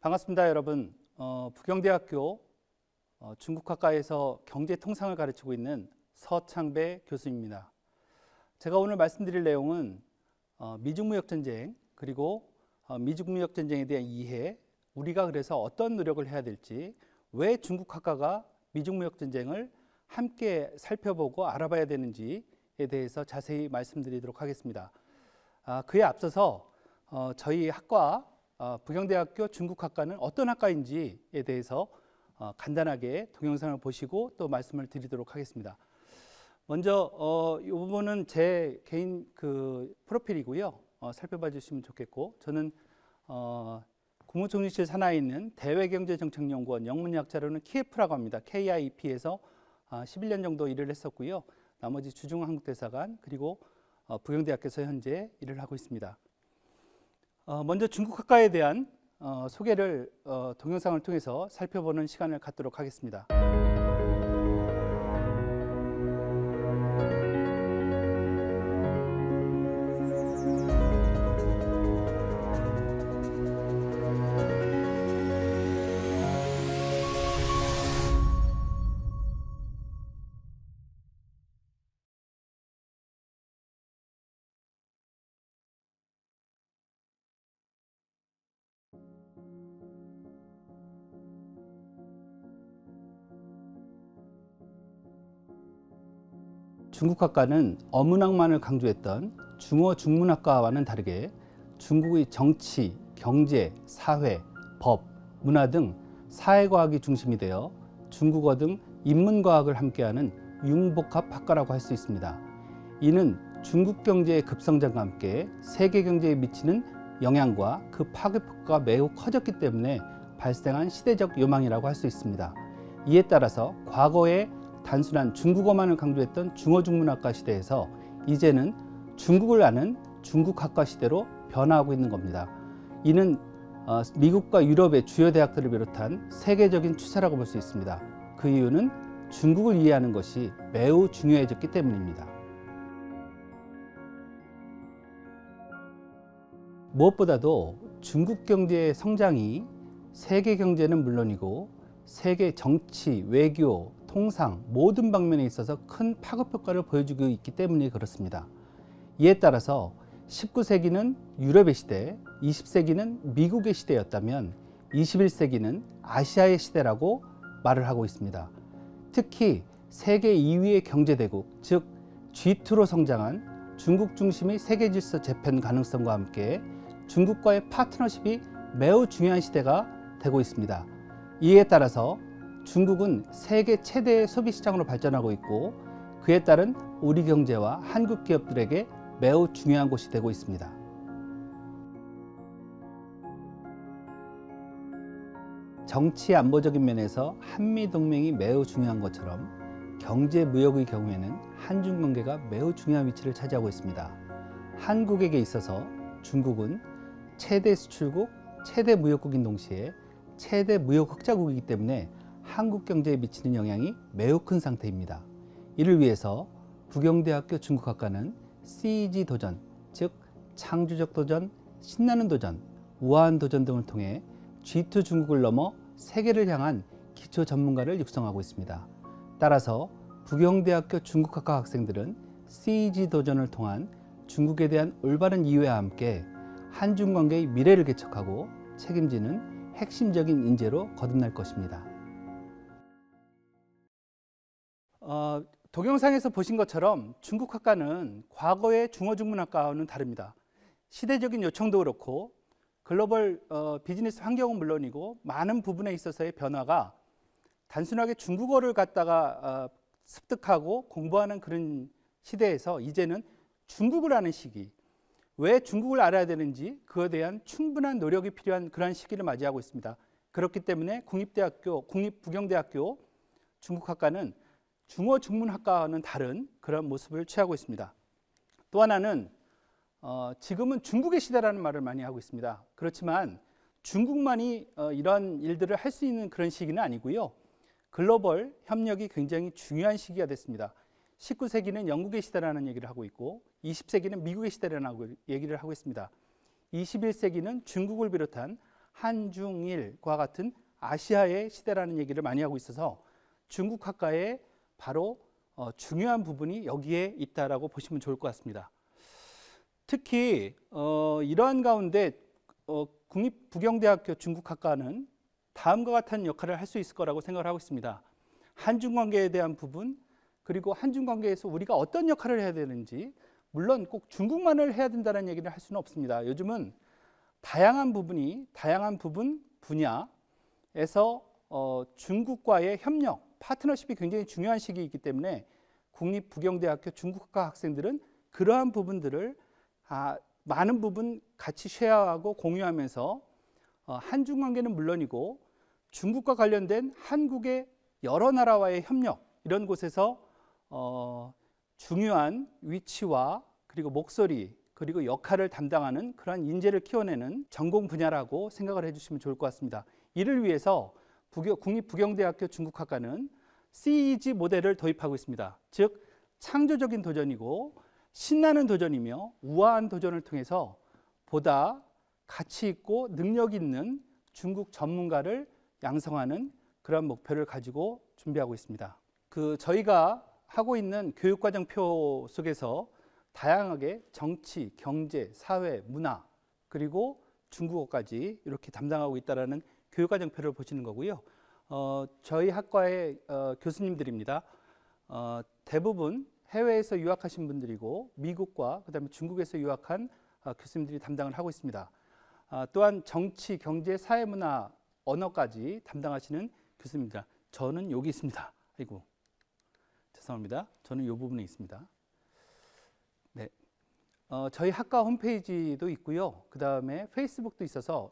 반갑습니다, 여러분. 부경대학교 중국학과에서 경제통상을 가르치고 있는 서창배 교수입니다. 제가 오늘 말씀드릴 내용은 미중무역전쟁 그리고 미중무역전쟁에 대한 이해, 우리가 그래서 어떤 노력을 해야 될지, 왜 중국학과가 미중무역전쟁을 함께 살펴보고 알아봐야 되는지에 대해서 자세히 말씀드리도록 하겠습니다. 그에 앞서서 저희 학과 부경대학교 중국학과는 어떤 학과인지에 대해서 간단하게 동영상을 보시고 또 말씀을 드리도록 하겠습니다. 먼저 이 부분은 제 개인 프로필이고요. 살펴봐 주시면 좋겠고, 저는 국무총리실 산하에 있는 대외경제정책연구원, 영문약자로는 KIEP라고 합니다. KIEP에서 11년 정도 일을 했었고요. 나머지 주중한국대사관 그리고 부경대학교에서 현재 일을 하고 있습니다. 먼저 중국학과에 대한 소개를 동영상을 통해서 살펴보는 시간을 갖도록 하겠습니다. 중국학과는 어문학만을 강조했던 중어 중문학과와는 다르게 중국의 정치, 경제, 사회, 법, 문화 등 사회과학이 중심이 되어 중국어 등 인문과학을 함께하는 융복합학과라고 할 수 있습니다. 이는 중국 경제의 급성장과 함께 세계 경제에 미치는 영향과 그 파급효과가 매우 커졌기 때문에 발생한 시대적 요망이라고 할 수 있습니다. 이에 따라서 과거에 단순한 중국어만을 강조했던 중어중문학과 시대에서 이제는 중국을 아는 중국학과 시대로 변화하고 있는 겁니다. 이는 미국과 유럽의 주요 대학들을 비롯한 세계적인 추세라고 볼 수 있습니다. 그 이유는 중국을 이해하는 것이 매우 중요해졌기 때문입니다. 무엇보다도 중국 경제의 성장이 세계 경제는 물론이고 세계 정치, 외교, 통상 모든 방면에 있어서 큰 파급효과를 보여주고 있기 때문에 그렇습니다. 이에 따라서 19세기는 유럽의 시대, 20세기는 미국의 시대였다면 21세기는 아시아의 시대라고 말을 하고 있습니다. 특히 세계 2위의 경제대국, 즉 G2로 성장한 중국 중심의 세계 질서 재편 가능성과 함께 중국과의 파트너십이 매우 중요한 시대가 되고 있습니다. 이에 따라서 중국은 세계 최대의 소비시장으로 발전하고 있고, 그에 따른 우리 경제와 한국 기업들에게 매우 중요한 곳이 되고 있습니다. 정치 안보적인 면에서 한미동맹이 매우 중요한 것처럼 경제 무역의 경우에는 한중 관계가 매우 중요한 위치를 차지하고 있습니다. 한국에게 있어서 중국은 최대 수출국, 최대 무역국인 동시에 최대 무역 흑자국이기 때문에 한국 경제에 미치는 영향이 매우 큰 상태입니다. 이를 위해서 부경대학교 중국학과는 CEG 도전, 즉 창조적 도전, 신나는 도전, 우아한 도전 등을 통해 G2 중국을 넘어 세계를 향한 기초 전문가를 육성하고 있습니다. 따라서 부경대학교 중국학과 학생들은 CEG 도전을 통한 중국에 대한 올바른 이해와 함께 한중 관계의 미래를 개척하고 책임지는 핵심적인 인재로 거듭날 것입니다. 동영상에서 보신 것처럼 중국학과는 과거의 중어중문학과와는 다릅니다. 시대적인 요청도 그렇고 글로벌 비즈니스 환경은 물론이고 많은 부분에 있어서의 변화가 단순하게 중국어를 갖다가 습득하고 공부하는 그런 시대에서 이제는 중국을 아는 시기, 왜 중국을 알아야 되는지 그에 대한 충분한 노력이 필요한 그러한 시기를 맞이하고 있습니다. 그렇기 때문에 국립부경대학교 중국학과는 중어중문학과와는 다른 그런 모습을 취하고 있습니다. 또 하나는 지금은 중국의 시대라는 말을 많이 하고 있습니다. 그렇지만 중국만이 이런 일들을 할 수 있는 그런 시기는 아니고요. 글로벌 협력이 굉장히 중요한 시기가 됐습니다. 19세기는 영국의 시대라는 얘기를 하고 있고 20세기는 미국의 시대라는 얘기를 하고 있습니다. 21세기는 중국을 비롯한 한중일과 같은 아시아의 시대라는 얘기를 많이 하고 있어서 중국학과의 바로 중요한 부분이 여기에 있다라고 보시면 좋을 것 같습니다. 특히 이러한 가운데 국립부경대학교 중국학과는 다음과 같은 역할을 할 수 있을 거라고 생각을 하고 있습니다. 한중관계에 대한 부분, 그리고 한중관계에서 우리가 어떤 역할을 해야 되는지, 물론 꼭 중국만을 해야 된다는 얘기를 할 수는 없습니다. 요즘은 다양한 부분 분야에서 중국과의 협력, 파트너십이 굉장히 중요한 시기이기 때문에 국립부경대학교 중국학과 학생들은 그러한 부분들을 많은 부분 같이 쉐어하고 공유하면서 한중 관계는 물론이고 중국과 관련된 한국의 여러 나라와의 협력, 이런 곳에서 중요한 위치와 그리고 목소리, 그리고 역할을 담당하는 그러한 인재를 키워내는 전공 분야라고 생각을 해주시면 좋을 것 같습니다. 이를 위해서 국립부경대학교 중국학과는 CEG 모델을 도입하고 있습니다. 즉 창조적인 도전이고 신나는 도전이며 우아한 도전을 통해서 보다 가치 있고 능력 있는 중국 전문가를 양성하는 그런 목표를 가지고 준비하고 있습니다. 저희가 하고 있는 교육과정표 속에서 다양하게 정치, 경제, 사회, 문화, 그리고 중국어까지 이렇게 담당하고 있다는 교육과정표를 보시는 거고요. 저희 학과의 교수님들입니다. 대부분 해외에서 유학하신 분들이고 미국과 그다음에 중국에서 유학한 교수님들이 담당을 하고 있습니다. 또한 정치, 경제, 사회, 문화, 언어까지 담당하시는 교수님입니다. 저는 여기 있습니다. 아이고 죄송합니다. 저는 이 부분에 있습니다. 네, 저희 학과 홈페이지도 있고요. 그 다음에 페이스북도 있어서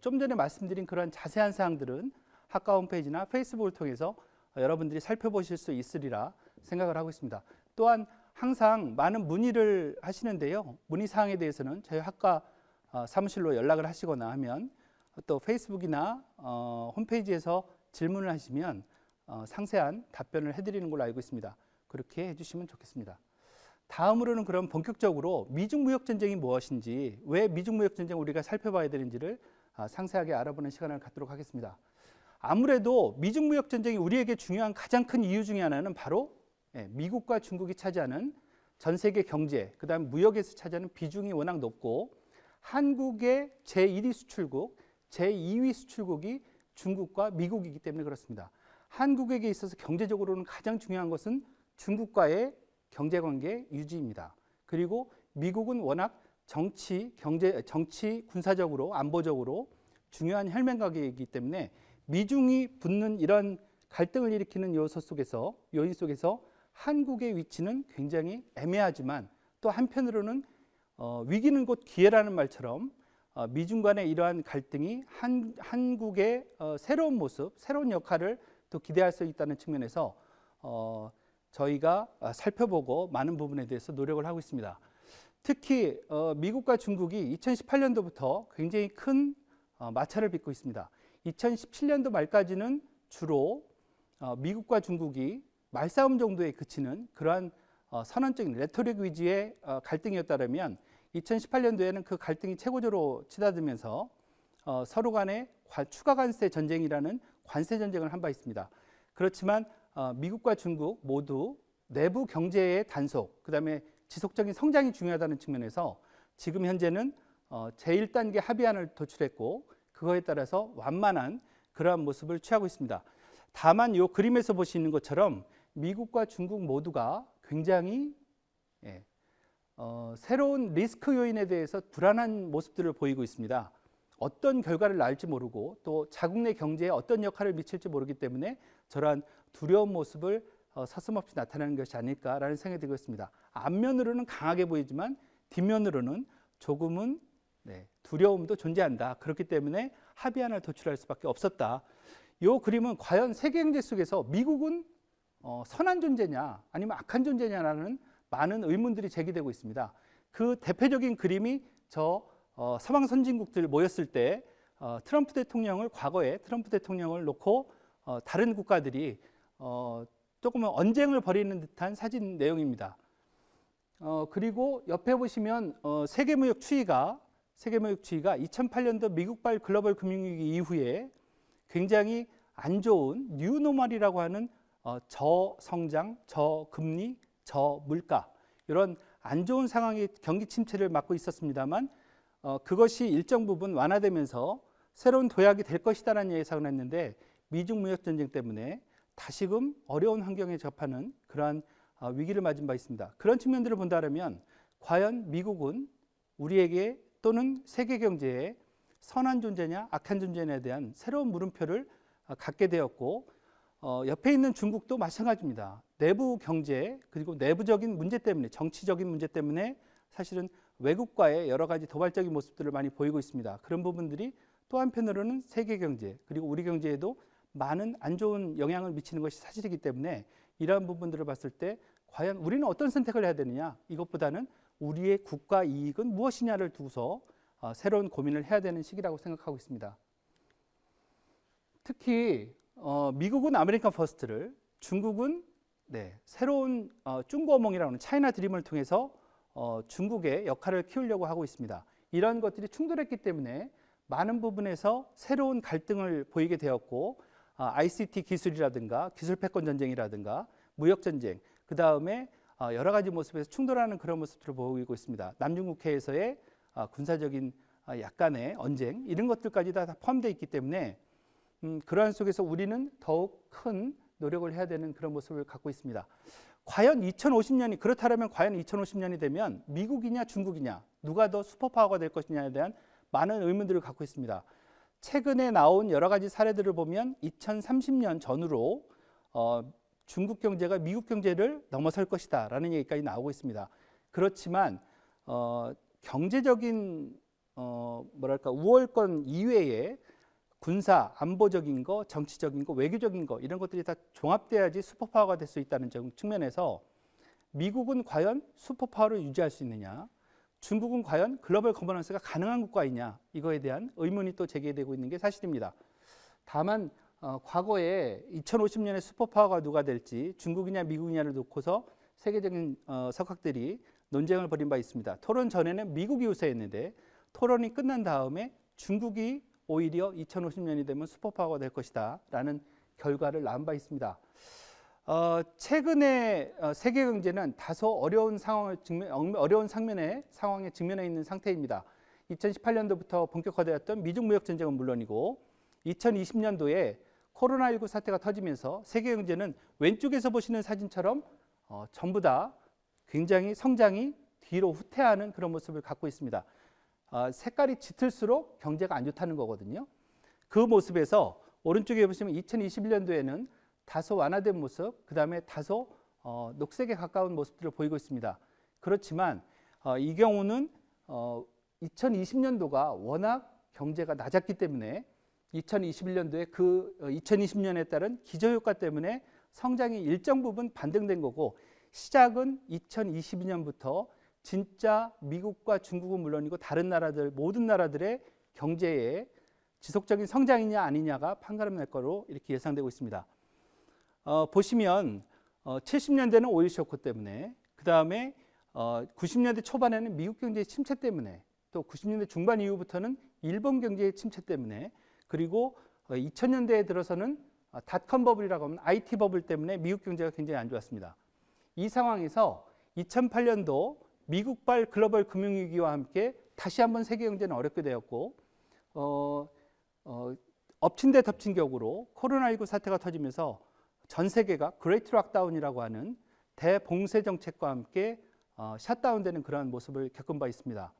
좀 전에 말씀드린 그런 자세한 사항들은 학과 홈페이지나 페이스북을 통해서 여러분들이 살펴보실 수 있으리라 생각을 하고 있습니다. 또한 항상 많은 문의를 하시는데요. 문의 사항에 대해서는 저희 학과 사무실로 연락을 하시거나 하면 또 페이스북이나 홈페이지에서 질문을 하시면 상세한 답변을 해드리는 걸로 알고 있습니다. 그렇게 해주시면 좋겠습니다. 다음으로는 그럼 본격적으로 미중무역전쟁이 무엇인지, 왜 미중무역전쟁을 우리가 살펴봐야 되는지를 상세하게 알아보는 시간을 갖도록 하겠습니다. 아무래도 미중무역전쟁이 우리에게 중요한 가장 큰 이유 중에 하나는 바로 미국과 중국이 차지하는 전 세계 경제, 그 다음 무역에서 차지하는 비중이 워낙 높고 한국의 제1위 수출국, 제2위 수출국이 중국과 미국이기 때문에 그렇습니다. 한국에게 있어서 경제적으로는 가장 중요한 것은 중국과의 경제관계 유지입니다. 그리고 미국은 워낙 정치, 군사적으로, 안보적으로 중요한 혈맹관계이기 때문에 미중이 붙는 이런 갈등을 일으키는 요인 속에서 한국의 위치는 굉장히 애매하지만 또 한편으로는 위기는 곧 기회라는 말처럼 미중 간의 이러한 갈등이 한국의 새로운 모습, 새로운 역할을 또 기대할 수 있다는 측면에서 저희가 살펴보고 많은 부분에 대해서 노력을 하고 있습니다. 특히 미국과 중국이 2018년도부터 굉장히 큰 마찰을 빚고 있습니다. 2017년도 말까지는 주로 미국과 중국이 말싸움 정도에 그치는 그러한 선언적인 레토릭 위주의 갈등이었다면 2018년도에는 그 갈등이 최고조로 치닫으면서 서로 간의 추가 관세 전쟁이라는 관세 전쟁을 한 바 있습니다. 그렇지만 미국과 중국 모두 내부 경제의 단속, 그 다음에 지속적인 성장이 중요하다는 측면에서 지금 현재는 제1단계 합의안을 도출했고 그거에 따라서 완만한 그러한 모습을 취하고 있습니다. 다만 이 그림에서 보시는 것처럼 미국과 중국 모두가 굉장히 새로운 리스크 요인에 대해서 불안한 모습들을 보이고 있습니다. 어떤 결과를 낳을지 모르고 또 자국 내 경제에 어떤 역할을 미칠지 모르기 때문에 저러한 두려운 모습을 서슴없이 나타나는 것이 아닐까라는 생각이 들고 있습니다. 앞면으로는 강하게 보이지만 뒷면으로는 조금은 두려움도 존재한다. 그렇기 때문에 합의안을 도출할 수밖에 없었다. 이 그림은 과연 세계 경제 속에서 미국은 선한 존재냐 아니면 악한 존재냐라는 많은 의문들이 제기되고 있습니다. 그 대표적인 그림이 서방 선진국들 모였을 때 트럼프 대통령을 과거에 트럼프 대통령을 놓고 다른 국가들이 조금은 언쟁을 벌이는 듯한 사진 내용입니다. 그리고 옆에 보시면 세계무역 추이가 세계무역주의가 2008년도 미국발 글로벌 금융위기 이후에 굉장히 안 좋은 뉴노멀이라고 하는 저성장, 저금리, 저물가 이런 안 좋은 상황의 경기 침체를 맞고 있었습니다만 그것이 일정 부분 완화되면서 새로운 도약이 될 것이다라는 예상을 했는데 미중 무역 전쟁 때문에 다시금 어려운 환경에 접하는 그러한 위기를 맞은 바 있습니다. 그런 측면들을 본다면 과연 미국은 우리에게 또는 세계 경제에 선한 존재냐 악한 존재냐에 대한 새로운 물음표를 갖게 되었고 옆에 있는 중국도 마찬가지입니다. 내부 경제 그리고 내부적인 문제 때문에 정치적인 문제 때문에 사실은 외국과의 여러 가지 도발적인 모습들을 많이 보이고 있습니다. 그런 부분들이 또 한편으로는 세계 경제 그리고 우리 경제에도 많은 안 좋은 영향을 미치는 것이 사실이기 때문에 이러한 부분들을 봤을 때 과연 우리는 어떤 선택을 해야 되느냐 이것보다는 우리의 국가 이익은 무엇이냐를 두고서 새로운 고민을 해야 되는 시기라고 생각하고 있습니다. 특히 미국은 아메리칸 퍼스트를 중국은 새로운 중고어몽이라고 하는 차이나 드림을 통해서 중국의 역할을 키우려고 하고 있습니다. 이런 것들이 충돌했기 때문에 많은 부분에서 새로운 갈등을 보이게 되었고 ICT 기술이라든가 기술 패권 전쟁이라든가 무역 전쟁 그 다음에 여러 가지 모습에서 충돌하는 그런 모습들을 보이고 있습니다. 남중국해에서의 군사적인 약간의 언쟁 이런 것들까지 다 포함되어 있기 때문에 그러한 속에서 우리는 더욱 큰 노력을 해야 되는 그런 모습을 갖고 있습니다. 과연 2050년이 그렇다면 과연 2050년이 되면 미국이냐 중국이냐 누가 더 슈퍼파워가 될 것이냐에 대한 많은 의문들을 갖고 있습니다. 최근에 나온 여러 가지 사례들을 보면 2030년 전후로 중국 경제가 미국 경제를 넘어설 것이다 라는 얘기까지 나오고 있습니다. 그렇지만 경제적인 우월권 이외에 군사, 안보적인 거, 정치적인 거, 외교적인 거 이런 것들이 다 종합돼야지 슈퍼파워가 될 수 있다는 측면에서 미국은 과연 슈퍼파워를 유지할 수 있느냐 중국은 과연 글로벌 거버넌스가 가능한 국가이냐 이거에 대한 의문이 또 제기되고 있는 게 사실입니다. 다만 과거에 2050년에 슈퍼파워가 누가 될지 중국이냐 미국이냐를 놓고서 세계적인 석학들이 논쟁을 벌인 바 있습니다. 토론 전에는 미국이 우세했는데 토론이 끝난 다음에 중국이 오히려 2050년이 되면 슈퍼파워가 될 것이다 라는 결과를 낳은 바 있습니다. 최근에 세계 경제는 다소 어려운 상황에 직면해 있는 상태입니다. 2018년도부터 본격화되었던 미중 무역 전쟁은 물론이고 2020년도에 코로나19 사태가 터지면서 세계 경제는 왼쪽에서 보시는 사진처럼 전부 다 굉장히 성장이 뒤로 후퇴하는 그런 모습을 갖고 있습니다. 색깔이 짙을수록 경제가 안 좋다는 거거든요. 그 모습에서 오른쪽에 보시면 2021년도에는 다소 완화된 모습, 그 다음에 다소 녹색에 가까운 모습들을 보이고 있습니다. 그렇지만 이 경우는 2020년도가 워낙 경제가 낮았기 때문에 2021년도에 그 2020년에 따른 기저효과 때문에 성장이 일정 부분 반등된 거고 시작은 2022년부터 진짜 미국과 중국은 물론이고 다른 나라들 모든 나라들의 경제에 지속적인 성장이냐 아니냐가 판가름 날 거로 이렇게 예상되고 있습니다. 보시면 70년대는 오일 쇼크 때문에 그 다음에 90년대 초반에는 미국 경제의 침체 때문에 또 90년대 중반 이후부터는 일본 경제의 침체 때문에 그리고 2000년대에 들어서는 닷컴 버블이라고 하면 IT 버블 때문에 미국 경제가 굉장히 안 좋았습니다. 이 상황에서 2008년도 미국발 글로벌 금융위기와 함께 다시 한번 세계 경제는 어렵게 되었고 엎친 데 덮친 격으로 코로나19 사태가 터지면서 전 세계가 그레이트 락다운이라고 하는 대봉쇄 정책과 함께 샷다운되는 그러한 모습을 겪은 바 있습니다.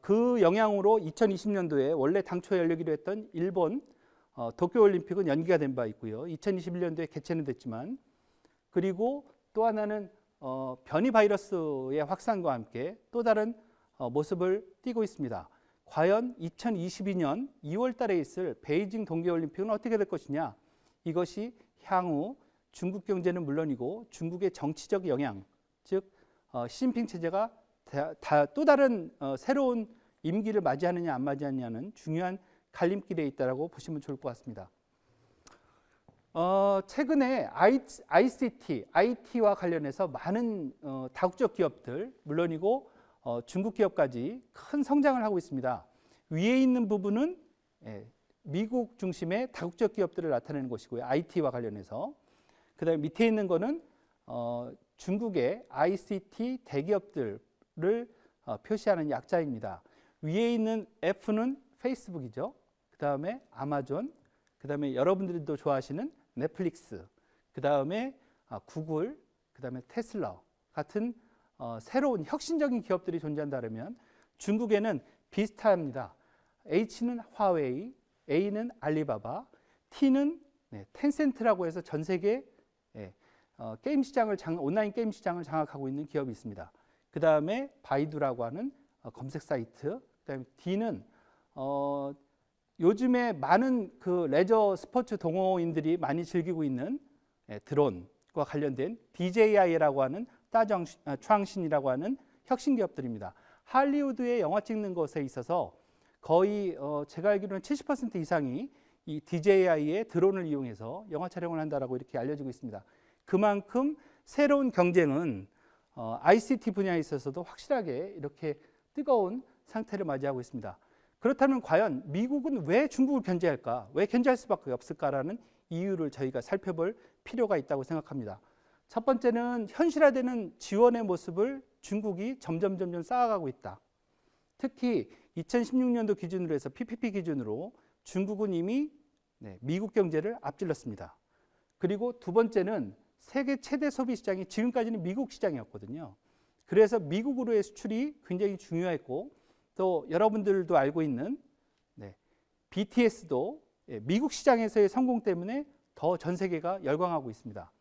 그 영향으로 2020년도에 원래 당초 열리기로 했던 일본 도쿄올림픽은 연기가 된 바 있고요. 2021년도에 개최는 됐지만 그리고 또 하나는 변이 바이러스의 확산과 함께 또 다른 모습을 띠고 있습니다. 과연 2022년 2월 달에 있을 베이징 동계올림픽은 어떻게 될 것이냐 이것이 향후 중국 경제는 물론이고 중국의 정치적 영향 즉 시진핑 체제가 또 다른 새로운 임기를 맞이하느냐 안 맞이하느냐는 중요한 갈림길에 있다고 보시면 좋을 것 같습니다. 최근에 ICT, IT와 관련해서 많은 다국적 기업들 물론이고 중국 기업까지 큰 성장을 하고 있습니다. 위에 있는 부분은 미국 중심의 다국적 기업들을 나타내는 것이고요. IT와 관련해서. 그다음에 밑에 있는 거는 중국의 ICT 대기업들을 표시하는 약자입니다. 위에 있는 F는 페이스북이죠. 그다음에 아마존, 그다음에 여러분들도 좋아하시는 넷플릭스, 그다음에 구글, 그다음에 테슬라 같은 새로운 혁신적인 기업들이 존재한다면 중국에는 비슷합니다. H는 화웨이, A는 알리바바, T는 텐센트라고 해서 전 세계 게임 시장을 온라인 게임 시장을 장악하고 있는 기업이 있습니다. 그 다음에 바이두라고 하는 검색 사이트, 그다음에 D는 요즘에 많은 그 레저 스포츠 동호인들이 많이 즐기고 있는 드론과 관련된 DJI라고 하는 추앙신이라고 하는 혁신 기업들입니다. 할리우드에 영화 찍는 것에 있어서 거의 제가 알기로는 70% 이상이 이 DJI의 드론을 이용해서 영화 촬영을 한다라고 이렇게 알려지고 있습니다. 그만큼 새로운 경쟁은 ICT 분야에 있어서도 확실하게 이렇게 뜨거운 상태를 맞이하고 있습니다. 그렇다면 과연 미국은 왜 중국을 견제할까? 왜 견제할 수밖에 없을까라는 이유를 저희가 살펴볼 필요가 있다고 생각합니다. 첫 번째는 현실화되는 지원의 모습을 중국이 점점 쌓아가고 있다. 특히 2016년도 기준으로 해서 PPP 기준으로 중국은 이미 미국 경제를 앞질렀습니다. 그리고 두 번째는 세계 최대 소비 시장이 지금까지는 미국 시장이었거든요. 그래서 미국으로의 수출이 굉장히 중요했고 또 여러분들도 알고 있는 BTS도 미국 시장에서의 성공 때문에 더 전 세계가 열광하고 있습니다.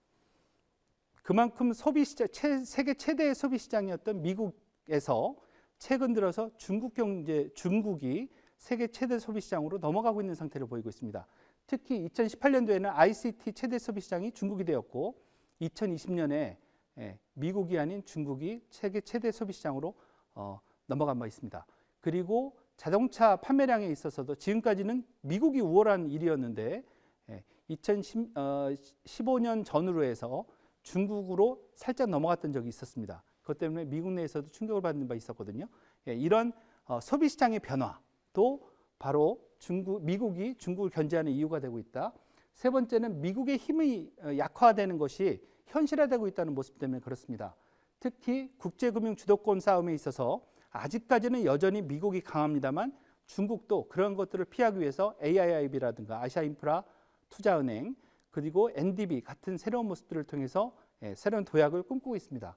그만큼 세계 최대의 소비 시장이었던 미국에서 최근 들어서 중국이 세계 최대 소비 시장으로 넘어가고 있는 상태를 보이고 있습니다. 특히 2018년도에는 ICT 최대 소비 시장이 중국이 되었고 2020년에 미국이 아닌 중국이 세계 최대 소비 시장으로 넘어간 바 있습니다. 그리고 자동차 판매량에 있어서도 지금까지는 미국이 우월한 일이었는데 2015년 전후로 해서 중국으로 살짝 넘어갔던 적이 있었습니다. 그것 때문에 미국 내에서도 충격을 받는 바 있었거든요. 이런 소비 시장의 변화도 바로 미국이 중국을 견제하는 이유가 되고 있다. 세 번째는 미국의 힘이 약화되는 것이 현실화되고 있다는 모습 때문에 그렇습니다. 특히 국제금융 주도권 싸움에 있어서 아직까지는 여전히 미국이 강합니다만 중국도 그런 것들을 피하기 위해서 AIIB라든가 아시아인프라 투자은행 그리고 NDB 같은 새로운 모습들을 통해서 새로운 도약을 꿈꾸고 있습니다.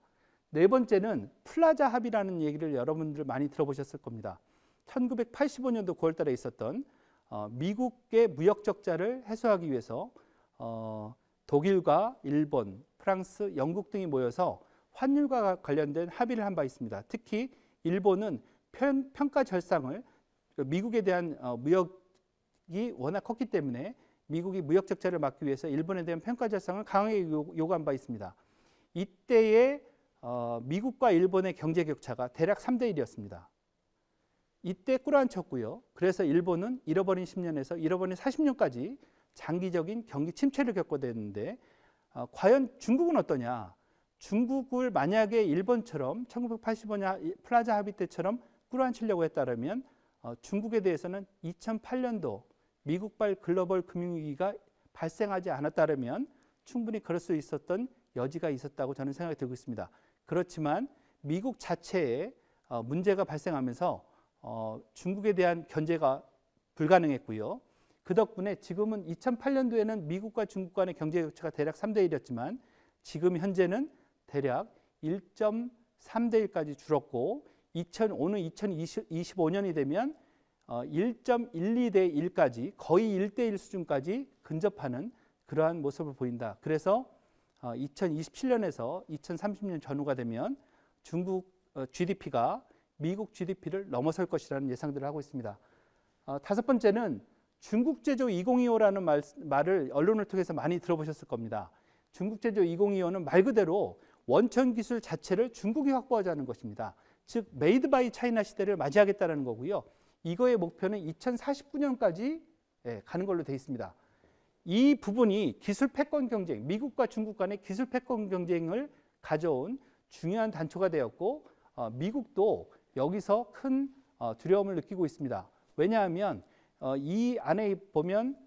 네 번째는 플라자 합의라는 얘기를 여러분들 많이 들어보셨을 겁니다. 1985년도 9월 달에 있었던 미국의 무역 적자를 해소하기 위해서 독일과 일본, 프랑스, 영국 등이 모여서 환율과 관련된 합의를 한 바 있습니다. 특히 일본은 평가 절상을 미국에 대한 무역이 워낙 컸기 때문에 미국이 무역 적자를 막기 위해서 일본에 대한 평가 절상을 강하게 요구한 바 있습니다. 이때의 미국과 일본의 경제 격차가 대략 3대 1이었습니다. 이때 꾸려앉혔고요. 그래서 일본은 잃어버린 10년에서 잃어버린 40년까지 장기적인 경기 침체를 겪게 됐는데 과연 중국은 어떠냐? 중국을 만약에 일본처럼 1985년 플라자 합의 때처럼 꾸려앉히려고 했다면 중국에 대해서는 2008년도 미국발 글로벌 금융위기가 발생하지 않았다면 충분히 그럴 수 있었던 여지가 있었다고 저는 생각이 들고 있습니다. 그렇지만 미국 자체에 문제가 발생하면서 중국에 대한 견제가 불가능했고요. 그 덕분에 지금은 2008년도에는 미국과 중국 간의 경제 격차가 대략 3대 1이었지만 지금 현재는 대략 1.3대 1까지 줄었고 오늘 2025년이 되면 1.12대 1까지 거의 1대 1 수준까지 근접하는 그러한 모습을 보인다. 그래서 2027년에서 2030년 전후가 되면 중국 GDP가 미국 GDP를 넘어설 것이라는 예상들을 하고 있습니다. 다섯 번째는 중국 제조 2025라는 말을 언론을 통해서 많이 들어보셨을 겁니다. 중국 제조 2025는 말 그대로 원천 기술 자체를 중국이 확보하자는 것입니다. 즉 메이드 바이 차이나 시대를 맞이하겠다는 거고요. 이거의 목표는 2049년까지 가는 걸로 되어 있습니다. 이 부분이 기술 패권 경쟁, 미국과 중국 간의 기술 패권 경쟁을 가져온 중요한 단초가 되었고 미국도 여기서 큰 두려움을 느끼고 있습니다. 왜냐하면 이 안에 보면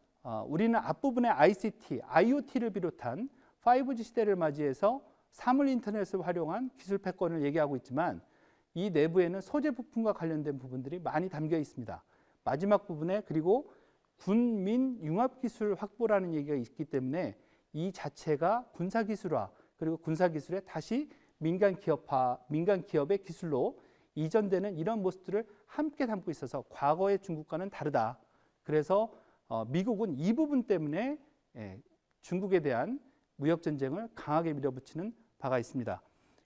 우리는 앞부분에 ICT, IoT를 비롯한 5G 시대를 맞이해서 사물 인터넷을 활용한 기술 패권을 얘기하고 있지만 이 내부에는 소재 부품과 관련된 부분들이 많이 담겨 있습니다. 마지막 부분에 그리고 군민 융합 기술 확보라는 얘기가 있기 때문에 이 자체가 군사 기술화 그리고 군사 기술에 다시 민간 기업의 기술로 이전되는 이런 모습들을 함께 담고 있어서 과거의 중국과는 다르다. 그래서 미국은 이 부분 때문에 중국에 대한 무역 전쟁을 강하게 밀어붙이는 바가 있습니다.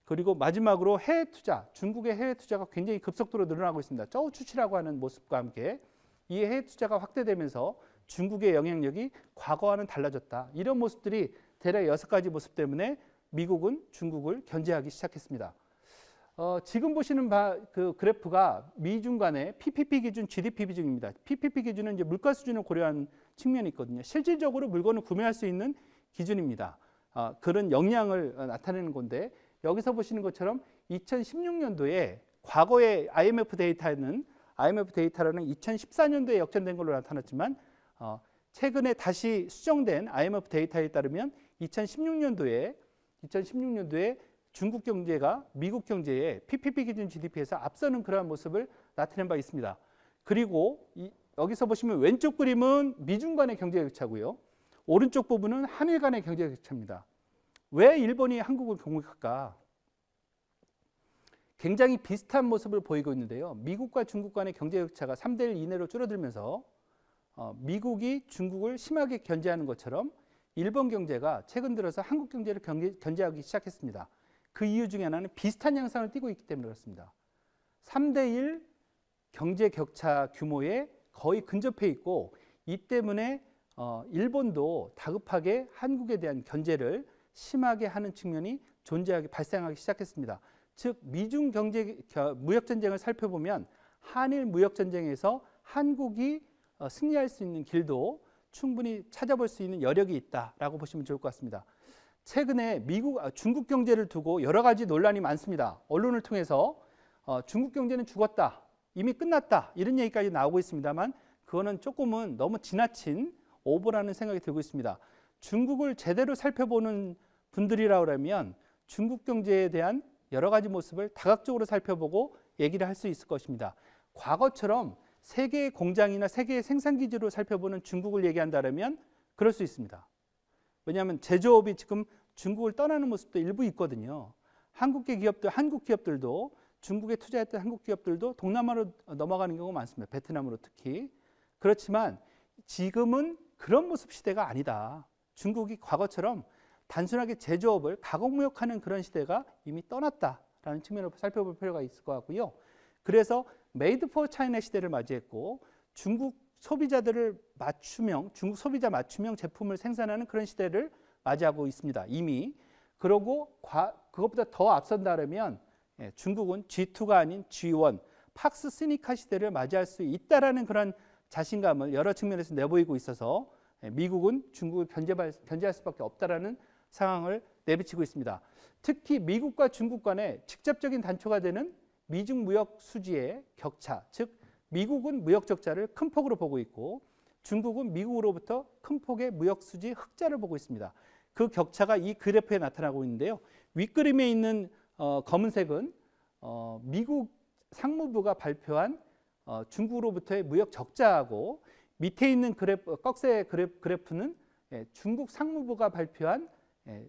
그리고 마지막으로 해외 투자, 중국의 해외 투자가 굉장히 급속도로 늘어나고 있습니다. 저우추치라고 하는 모습과 함께 이 해외 투자가 확대되면서 중국의 영향력이 과거와는 달라졌다. 이런 모습들이 대략 6가지 모습 때문에 미국은 중국을 견제하기 시작했습니다. 지금 보시는 그 그래프가 미중 간의 PPP 기준 GDP 비중입니다. PPP 기준은 이제 물가 수준을 고려한 측면이 있거든요. 실질적으로 물건을 구매할 수 있는 기준입니다. 그런 역량을 나타내는 건데 여기서 보시는 것처럼 2016년도에 과거의 IMF 데이터라는 2014년도에 역전된 걸로 나타났지만 최근에 다시 수정된 IMF 데이터에 따르면 2016년도에 중국 경제가 미국 경제의 PPP 기준 GDP에서 앞서는 그러한 모습을 나타낸 바 있습니다. 그리고 여기서 보시면 왼쪽 그림은 미중 간의 경제 격차고요. 오른쪽 부분은 한일 간의 경제 격차입니다. 왜 일본이 한국을 공격할까? 굉장히 비슷한 모습을 보이고 있는데요. 미국과 중국 간의 경제 격차가 3대1 이내로 줄어들면서 미국이 중국을 심하게 견제하는 것처럼 일본 경제가 최근 들어서 한국 경제를 견제하기 시작했습니다. 그 이유 중에 하나는 비슷한 양상을 띠고 있기 때문에 그렇습니다. 3대1 경제 격차 규모에 거의 근접해 있고 이 때문에 일본도 다급하게 한국에 대한 견제를 심하게 하는 측면이 발생하기 시작했습니다. 즉 미중 무역 전쟁을 살펴보면 한일 무역 전쟁에서 한국이 승리할 수 있는 길도 충분히 찾아볼 수 있는 여력이 있다라고 보시면 좋을 것 같습니다. 최근에 중국 경제를 두고 여러 가지 논란이 많습니다. 언론을 통해서 중국 경제는 죽었다, 이미 끝났다 이런 얘기까지 나오고 있습니다만 그거는 조금은 너무 지나친 오버라는 생각이 들고 있습니다. 중국을 제대로 살펴보는 분들이라면 중국 경제에 대한 여러 가지 모습을 다각적으로 살펴보고 얘기를 할 수 있을 것입니다. 과거처럼 세계의 공장이나 세계의 생산기지로 살펴보는 중국을 얘기한다면 그럴 수 있습니다. 왜냐하면 제조업이 지금 중국을 떠나는 모습도 일부 있거든요. 한국 기업들도 중국에 투자했던 한국 기업들도 동남아로 넘어가는 경우가 많습니다. 베트남으로 특히. 그렇지만 지금은 그런 모습 시대가 아니다. 중국이 과거처럼 단순하게 제조업을 가공무역하는 그런 시대가 이미 떠났다라는 측면으로 살펴볼 필요가 있을 것 같고요. 그래서 메이드 포 차이나 시대를 맞이했고 중국 소비자 맞춤형 제품을 생산하는 그런 시대를 맞이하고 있습니다. 이미. 그러고 그것보다 더 앞선다면 중국은 G2가 아닌 G1, 팍스 시니카 시대를 맞이할 수 있다라는 그런 자신감을 여러 측면에서 내보이고 있어서 미국은 중국을 견제할 수밖에 없다라는 상황을 내비치고 있습니다. 특히 미국과 중국 간의 직접적인 단초가 되는 미중 무역 수지의 격차, 즉 미국은 무역 적자를 큰 폭으로 보고 있고 중국은 미국으로부터 큰 폭의 무역 수지 흑자를 보고 있습니다. 그 격차가 이 그래프에 나타나고 있는데요. 윗그림에 있는 검은색은 미국 상무부가 발표한 중국으로부터의 무역 적자하고 밑에 있는 꺽쇠 그래프는 중국 상무부가 발표한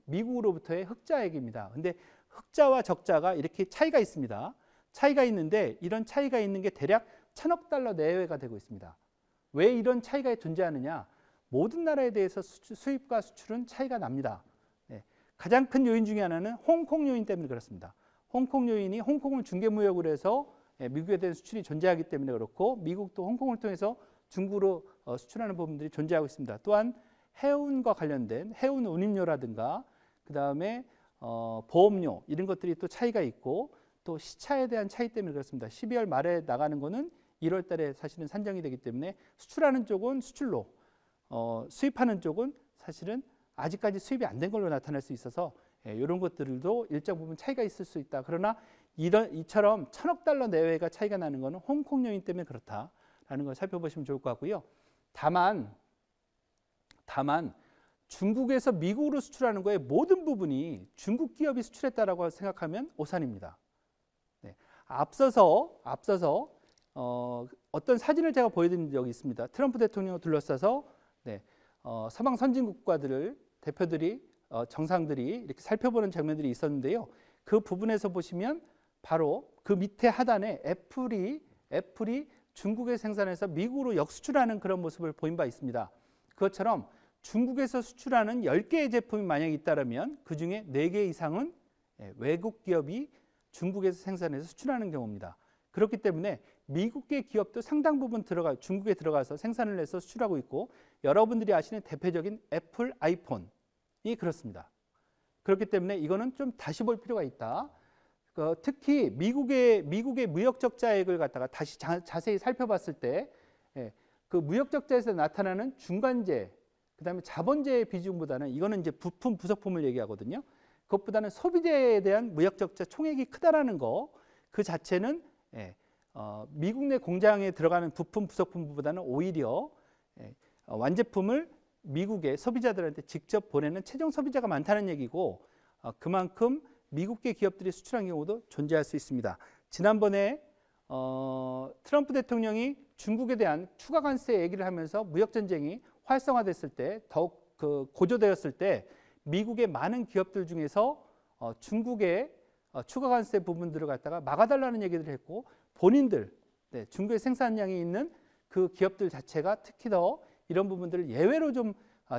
미국으로부터의 흑자액입니다. 그런데 흑자와 적자가 이렇게 차이가 있습니다. 차이가 있는데 이런 차이가 있는 게 대략 1,000억 달러 내외가 되고 있습니다. 왜 이런 차이가 존재하느냐? 모든 나라에 대해서 수입과 수출은 차이가 납니다. 가장 큰 요인 중에 하나는 홍콩 요인 때문에 그렇습니다. 홍콩 요인이 홍콩을 중개무역으로 해서 미국에 대한 수출이 존재하기 때문에 그렇고 미국도 홍콩을 통해서 중국으로 수출하는 부분들이 존재하고 있습니다. 또한 해운과 관련된 해운 운임료라든가 그다음에 보험료 이런 것들이 또 차이가 있고 또 시차에 대한 차이 때문에 그렇습니다. 12월 말에 나가는 거는 1월 달에 사실은 산정이 되기 때문에 수출하는 쪽은 수출로 수입하는 쪽은 사실은 아직까지 수입이 안 된 걸로 나타날 수 있어서 이런 것들도 일정 부분 차이가 있을 수 있다. 그러나 이처럼 1,000억 달러 내외가 차이가 나는 것은 홍콩 요인 때문에 그렇다라는 걸 살펴보시면 좋을 것 같고요. 다만 중국에서 미국으로 수출하는 거의 모든 부분이 중국 기업이 수출했다라고 생각하면 오산입니다. 네. 앞서서 어떤 사진을 제가 보여드린 적이 있습니다. 트럼프 대통령을 둘러싸서 서방 선진국가들을 대표들이 정상들이 이렇게 살펴보는 장면들이 있었는데요. 그 부분에서 보시면 바로 그 밑에 하단에 애플이 중국에 생산해서 미국으로 역수출하는 그런 모습을 보인 바 있습니다. 그것처럼 중국에서 수출하는 10개의 제품이 만약에 있다면 그중에 4개 이상은 외국 기업이 중국에서 생산해서 수출하는 경우입니다. 그렇기 때문에 미국계 기업도 상당 부분 중국에 들어가서 생산을 해서 수출하고 있고, 여러분들이 아시는 대표적인 애플 아이폰이 그렇습니다. 그렇기 때문에 이거는 좀 다시 볼 필요가 있다. 특히 미국의 무역 적자액을 갖다가 다시 자세히 살펴봤을 때 그 무역 적자에서 나타나는 중간재, 그다음에 자본재의 비중보다는, 이거는 이제 부품 부속품을 얘기하거든요. 그것보다는 소비재에 대한 무역 적자 총액이 크다라는 거, 그 자체는 미국 내 공장에 들어가는 부품 부속품보다는 오히려 완제품을 미국의 소비자들한테 직접 보내는 최종 소비자가 많다는 얘기고, 그만큼 미국계 기업들이 수출한 경우도 존재할 수 있습니다. 지난번에 트럼프 대통령이 중국에 대한 추가 관세 얘기를 하면서 무역 전쟁이 활성화됐을 때, 더욱 고조되었을 때 미국의 많은 기업들 중에서 중국의 추가 관세 부분들을 갖다가 막아달라는 얘기를 했고, 본인들 중국에 생산량이 있는 그 기업들 자체가 특히 더 이런 부분들을 예외로 좀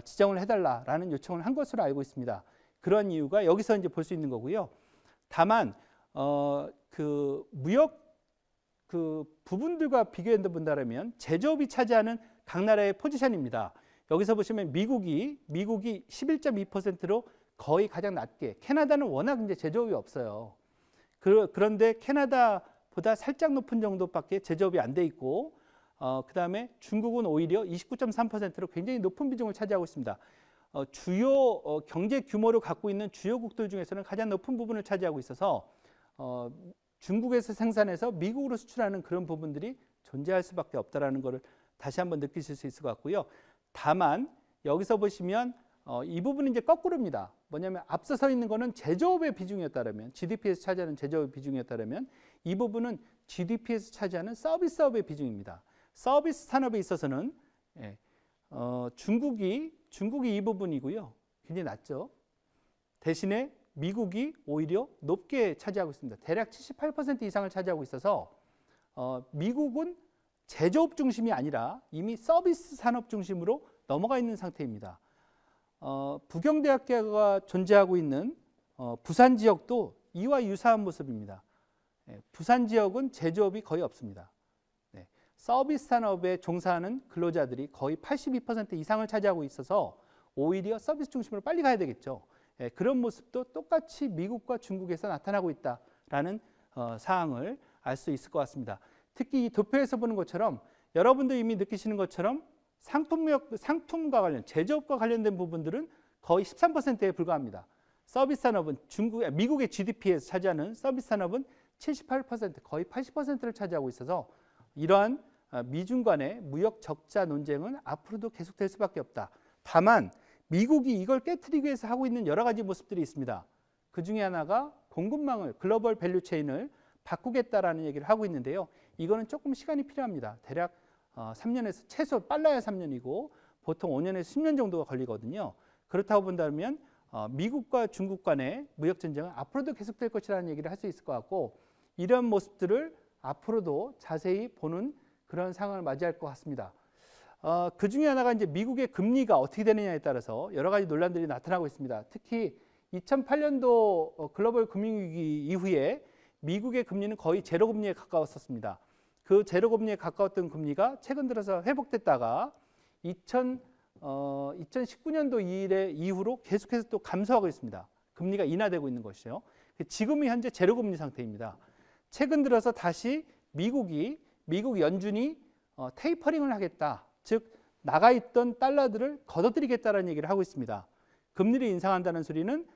지정을 해달라라는 요청을 한 것으로 알고 있습니다. 그런 이유가 여기서 이제 볼 수 있는 거고요. 다만 그 무역 그 부분들과 비교해 본다면 제조업이 차지하는 각 나라의 포지션입니다. 여기서 보시면 미국이 11.2%로 거의 가장 낮게, 캐나다는 워낙 이제 제조업이 없어요. 그런데 캐나다보다 살짝 높은 정도밖에 제조업이 안 돼 있고, 그다음에 중국은 오히려 29.3%로 굉장히 높은 비중을 차지하고 있습니다. 주요 경제 규모를 갖고 있는 주요국들 중에서는 가장 높은 부분을 차지하고 있어서 중국에서 생산해서 미국으로 수출하는 그런 부분들이 존재할 수밖에 없다라는 것을 다시 한번 느끼실 수 있을 것 같고요. 다만 여기서 보시면 이 부분은 이제 거꾸로입니다. 뭐냐면 앞서서 있는 거는 제조업의 비중이었다면, GDP에서 차지하는 제조업의 비중이었다면, 이 부분은 GDP에서 차지하는 서비스업의 비중입니다. 서비스 산업에 있어서는 중국이 이 부분이고요. 굉장히 낮죠. 대신에 미국이 오히려 높게 차지하고 있습니다. 대략 78% 이상을 차지하고 있어서 미국은 제조업 중심이 아니라 이미 서비스 산업 중심으로 넘어가 있는 상태입니다. 부경대학교가 존재하고 있는 부산 지역도 이와 유사한 모습입니다. 부산 지역은 제조업이 거의 없습니다. 서비스 산업에 종사하는 근로자들이 거의 82% 이상을 차지하고 있어서 오히려 서비스 중심으로 빨리 가야 되겠죠. 그런 모습도 똑같이 미국과 중국에서 나타나고 있다라는 사항을 알 수 있을 것 같습니다. 특히 이 도표에서 보는 것처럼 여러분도 이미 느끼시는 것처럼 상품과 관련, 제조업과 관련된 부분들은 거의 13%에 불과합니다. 서비스 산업은 미국의 GDP에서 차지하는 서비스 산업은 78%, 거의 80%를 차지하고 있어서 이러한 미중 간의 무역 적자 논쟁은 앞으로도 계속될 수밖에 없다. 다만 미국이 이걸 깨트리기 위해서 하고 있는 여러 가지 모습들이 있습니다. 그 중에 하나가 공급망을, 글로벌 밸류 체인을 바꾸겠다라는 얘기를 하고 있는데요. 이거는 조금 시간이 필요합니다. 대략 3년에서 최소 빨라야 3년이고 보통 5년에서 10년 정도가 걸리거든요. 그렇다고 본다면 미국과 중국 간의 무역 전쟁은 앞으로도 계속될 것이라는 얘기를 할 수 있을 것 같고, 이런 모습들을 앞으로도 자세히 보는 그런 상황을 맞이할 것 같습니다. 그 중에 하나가 이제 미국의 금리가 어떻게 되느냐에 따라서 여러 가지 논란들이 나타나고 있습니다. 특히 2008년도 글로벌 금융위기 이후에 미국의 금리는 거의 제로 금리에 가까웠었습니다. 그 제로 금리에 가까웠던 금리가 최근 들어서 회복됐다가 2019년도 이후로 계속해서 또 감소하고 있습니다. 금리가 인하되고 있는 것이요. 지금이 현재 제로 금리 상태입니다. 최근 들어서 다시 미국 연준이 테이퍼링을 하겠다, 즉 나가 있던 달러들을 걷어들이겠다는 얘기를 하고 있습니다. 금리를 인상한다는 소리는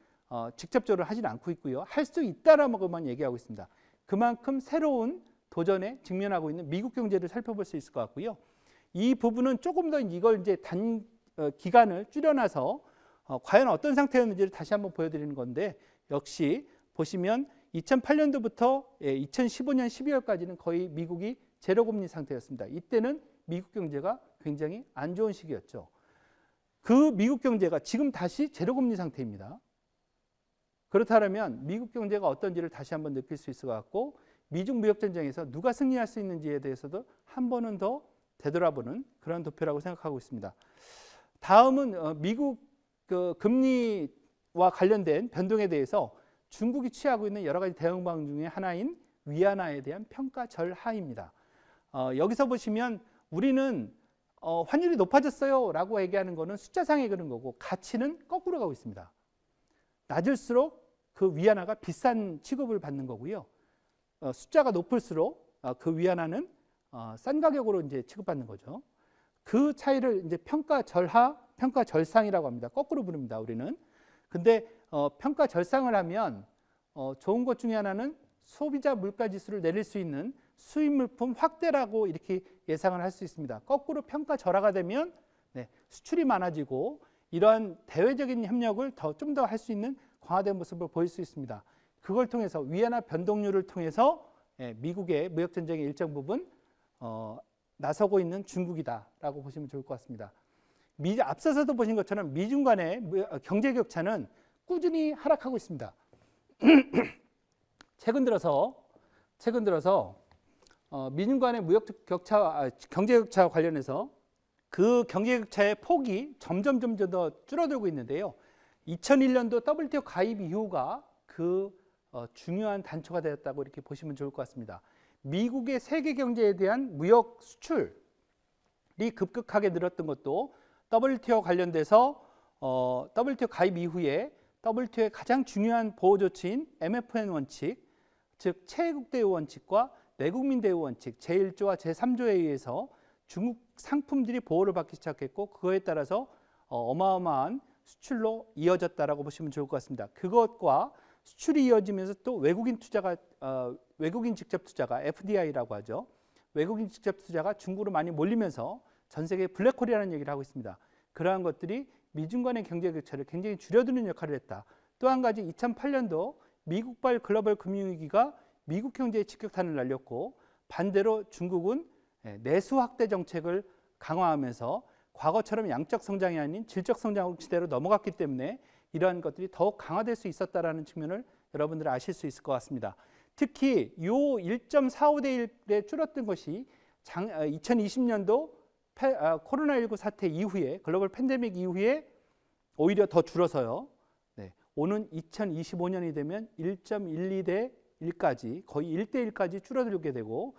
직접적으로 하지는 않고 있고요. 할 수 있다라고만 얘기하고 있습니다. 그만큼 새로운 도전에 직면하고 있는 미국 경제를 살펴볼 수 있을 것 같고요. 이 부분은 조금 더 이걸 이제 기간을 줄여놔서 과연 어떤 상태였는지를 다시 한번 보여드리는 건데, 역시 보시면 2008년도부터 2015년 12월까지는 거의 미국이 제로금리 상태였습니다. 이때는 미국 경제가 굉장히 안 좋은 시기였죠. 그 미국 경제가 지금 다시 제로금리 상태입니다. 그렇다면 미국 경제가 어떤지를 다시 한번 느낄 수 있을 것 같고, 미중 무역전쟁에서 누가 승리할 수 있는지에 대해서도 한 번은 더 되돌아보는 그런 도표라고 생각하고 있습니다. 다음은 미국 금리와 관련된 변동에 대해서 중국이 취하고 있는 여러 가지 대응 방안 중에 하나인 위안화에 대한 평가 절하입니다. 여기서 보시면 우리는 환율이 높아졌어요 라고 얘기하는 거는 숫자상에 그런 거고, 가치는 거꾸로 가고 있습니다. 낮을수록 그 위안화가 비싼 취급을 받는 거고요. 숫자가 높을수록 그 위안화는 싼 가격으로 이제 취급받는 거죠. 그 차이를 이제 평가 절하, 평가 절상이라고 합니다. 거꾸로 부릅니다, 우리는. 근데 평가 절상을 하면 좋은 것 중에 하나는 소비자 물가 지수를 내릴 수 있는 수입 물품 확대라고 이렇게 예상을 할 수 있습니다. 거꾸로 평가 절하가 되면 수출이 많아지고 이러한 대외적인 협력을 좀 더 할 수 있는 강화된 모습을 보일 수 있습니다. 그걸 통해서 위안화 변동률을 통해서 미국의 무역 전쟁의 일정 부분 나서고 있는 중국이다라고 보시면 좋을 것 같습니다. 앞서서도 보신 것처럼 미중 간의 경제 격차는 꾸준히 하락하고 있습니다. 최근 들어서 미중 간의 경제 격차 관련해서 그 경제 격차의 폭이 점점 더 줄어들고 있는데요. 2001년도 WTO 가입 이후가 그 중요한 단초가 되었다고 이렇게 보시면 좋을 것 같습니다. 미국의 세계 경제에 대한 무역 수출이 급격하게 늘었던 것도 WTO 관련돼서 WTO 가입 이후에 WTO의 가장 중요한 보호 조치인 MFN 원칙, 즉 최애국 대우 원칙과 내국민 대우 원칙 제1조와 제3조에 의해서 중국 상품들이 보호를 받기 시작했고, 그거에 따라서 어마어마한 수출로 이어졌다라고 보시면 좋을 것 같습니다. 그것과 수출이 이어지면서 또 외국인 직접 투자가 FDI라고 하죠. 외국인 직접 투자가 중국으로 많이 몰리면서 전 세계 블랙홀이라는 얘기를 하고 있습니다. 그러한 것들이 미중 간의 경제 격차를 굉장히 줄여드는 역할을 했다. 또 한 가지 2008년도 미국발 글로벌 금융위기가 미국 경제에 직격탄을 날렸고, 반대로 중국은 내수 확대 정책을 강화하면서 과거처럼 양적 성장이 아닌 질적 성장 시대로 넘어갔기 때문에 이러한 것들이 더욱 강화될 수 있었다라는 측면을 여러분들 아실 수 있을 것 같습니다. 특히 이 1.45대 1에 줄었던 것이 2020년도 코로나19 사태 이후에, 글로벌 팬데믹 이후에 오히려 더 줄어서요. 오는 2025년이 되면 1.12대 1까지 거의 1대 1까지 줄어들게 되고,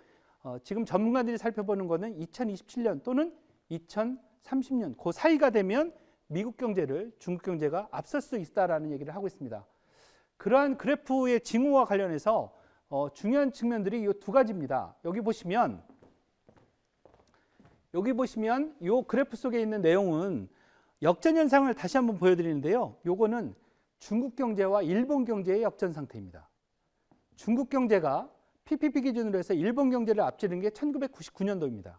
지금 전문가들이 살펴보는 것은 2027년 또는 2030년 그 사이가 되면 미국 경제를 중국 경제가 앞설 수 있다라는 얘기를 하고 있습니다. 그러한 그래프의 징후와 관련해서 중요한 측면들이 이 두 가지입니다. 여기 보시면 이 그래프 속에 있는 내용은 역전 현상을 다시 한번 보여드리는데요. 요거는 중국 경제와 일본 경제의 역전 상태입니다. 중국 경제가 PPP 기준으로 해서 일본 경제를 앞지른 게 1999년도입니다.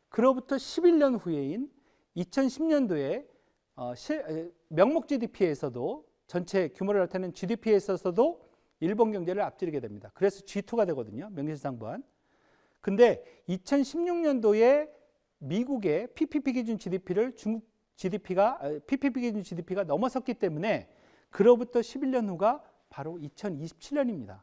그로부터 11년 후에인 2010년도에 명목 GDP에서도 전체 규모를 나타내는 GDP에 있어서도 일본 경제를 앞지르게 됩니다. 그래서 G2가 되거든요. 명실상부한. 근데 2016년도에 미국의 PPP 기준 GDP를 중국 PPP 기준 GDP가 넘어섰기 때문에 그로부터 11년 후가 바로 2027년입니다.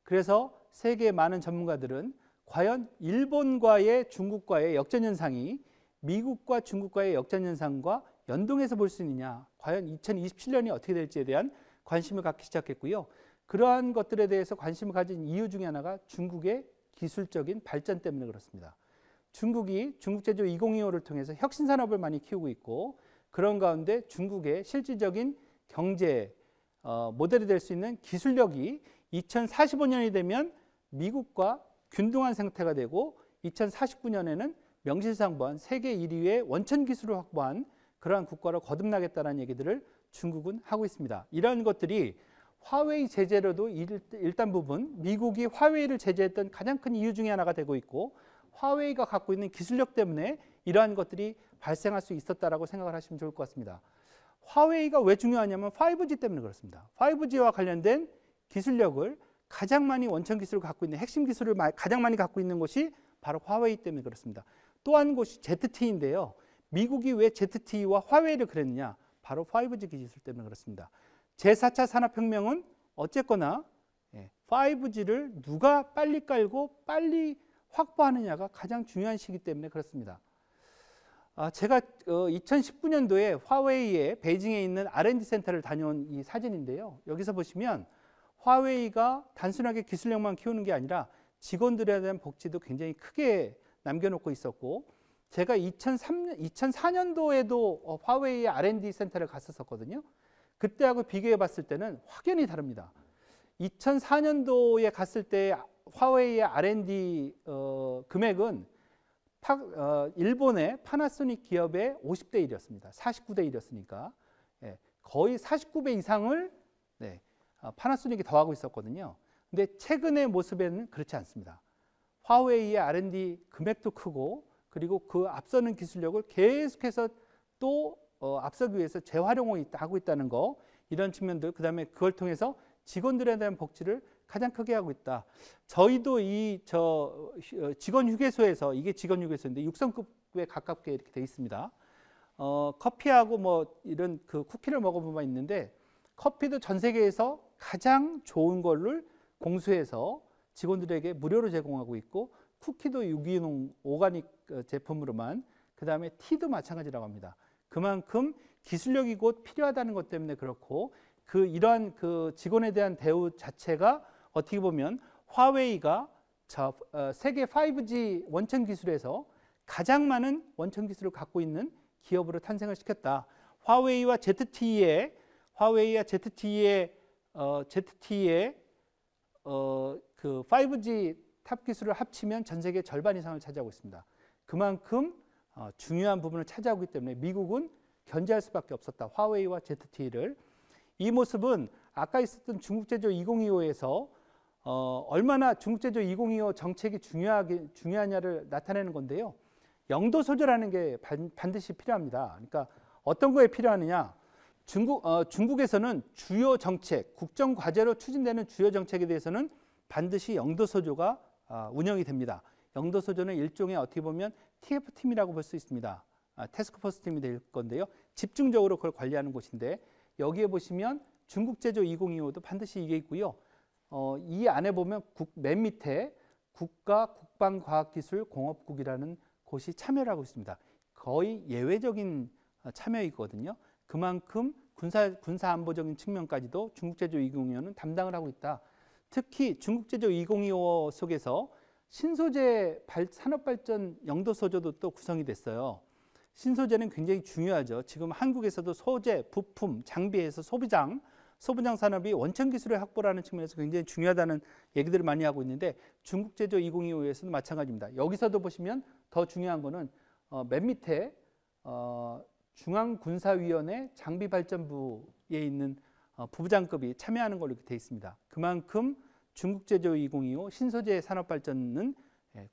그래서 세계의 많은 전문가들은 과연 일본과의 중국과의 역전현상이 미국과 중국과의 역전현상과 연동해서 볼 수 있느냐, 과연 2027년이 어떻게 될지에 대한 관심을 갖기 시작했고요. 그러한 것들에 대해서 관심을 가진 이유 중에 하나가 중국의 기술적인 발전 때문에 그렇습니다. 중국이 중국제조 2025를 통해서 혁신산업을 많이 키우고 있고, 그런 가운데 중국의 실질적인 경제 모델이 될 수 있는 기술력이 2045년이 되면 미국과 균등한 상태가 되고, 2049년에는 명실상부한 세계 1위의 원천 기술을 확보한 그러한 국가로 거듭나겠다는 얘기들을 중국은 하고 있습니다. 이런 것들이 화웨이 제재로도 일단 부분 미국이 화웨이를 제재했던 가장 큰 이유 중에 하나가 되고 있고, 화웨이가 갖고 있는 기술력 때문에 이러한 것들이 발생할 수 있었다라고 생각을 하시면 좋을 것 같습니다. 화웨이가 왜 중요하냐면 5G 때문에 그렇습니다. 5G와 관련된 기술력을 가장 많이 원천 기술을 갖고 있는, 핵심 기술을 가장 많이 갖고 있는 곳이 바로 화웨이 때문에 그렇습니다. 또 한 곳이 ZTE인데요. 미국이 왜 ZTE와 화웨이를 그랬느냐? 바로 5G 기술 때문에 그렇습니다. 제4차 산업혁명은 어쨌거나 5G를 누가 빨리 깔고 빨리 확보하느냐가 가장 중요한 시기 때문에 그렇습니다. 제가 2019년도에 화웨이의 베이징에 있는 R&D 센터를 다녀온 이 사진인데요. 여기서 보시면 화웨이가 단순하게 기술력만 키우는 게 아니라 직원들에 대한 복지도 굉장히 크게 남겨놓고 있었고, 제가 2004년도에도 화웨이의 R&D 센터를 갔었거든요. 그때하고 비교해 봤을 때는 확연히 다릅니다. 2004년도에 갔을 때 화웨이의 R&D 금액은 일본의 파나소닉 기업의 50대 1이었습니다. 49대 1이었으니까 거의 49배 이상을 파나소닉이 더하고 있었거든요. 근데 최근의 모습에는 그렇지 않습니다. 화웨이의 R&D 금액도 크고, 그리고 그 앞서는 기술력을 계속해서 또 앞서기 위해서 재활용을 하고 있다는 거, 이런 측면들, 그 다음에 그걸 통해서 직원들에 대한 복지를 가장 크게 하고 있다. 저희도 직원 휴게소에서, 이게 직원 휴게소인데 6성급에 가깝게 이렇게 돼 있습니다. 커피하고 뭐 이런 그 쿠키를 먹어본 바 있는데, 커피도 전 세계에서 가장 좋은 걸를 공수해서 직원들에게 무료로 제공하고 있고, 쿠키도 유기농 오가닉 제품으로만, 그 다음에 티도 마찬가지라고 합니다. 그만큼 기술력이 곧 필요하다는 것 때문에 그렇고, 이러한 직원에 대한 대우 자체가 어떻게 보면 화웨이가 세계 5G 원천 기술에서 가장 많은 원천 기술을 갖고 있는 기업으로 탄생을 시켰다. 화웨이와 ZTE의 그 5G 탑 기술을 합치면 전 세계 절반 이상을 차지하고 있습니다. 그만큼 중요한 부분을 차지하고 있기 때문에 미국은 견제할 수밖에 없었다. 화웨이와 ZTE를. 이 모습은 아까 있었던 중국제조 2025에서 얼마나 중국제조 2025 정책이 중요하냐를 나타내는 건데요. 영도 소조라는 게 반드시 필요합니다. 그러니까 어떤 거에 필요하느냐? 중국에서는 주요 정책, 국정 과제로 추진되는 주요 정책에 대해서는 반드시 영도 소조가 운영이 됩니다. 영도 소조는 일종의 어떻게 보면 TF팀이라고 볼 수 있습니다. 태스크포스 팀이 될 건데요. 집중적으로 그걸 관리하는 곳인데, 여기에 보시면 중국제조 2025도 반드시 이게 있고요. 이 안에 보면 맨 밑에 국가국방과학기술공업국이라는 곳이 참여를 하고 있습니다. 거의 예외적인 참여이거든요. 그만큼 군사안보적인 측면까지도 중국제조 2025는 담당을 하고 있다. 특히 중국제조 2025 속에서 신소재 산업발전 영도소조도 또 구성이 됐어요. 신소재는 굉장히 중요하죠. 지금 한국에서도 소재, 부품, 장비에서 소부장 산업이 원천 기술의 확보라는 측면에서 굉장히 중요하다는 얘기들을 많이 하고 있는데, 중국제조 2025에서도 마찬가지입니다. 여기서도 보시면 더 중요한 거는 맨 밑에 중앙군사위원회 장비발전부에 있는 부부장급이 참여하는 걸로 이렇게 되어 있습니다. 그만큼 중국제조 2025 신소재 산업발전은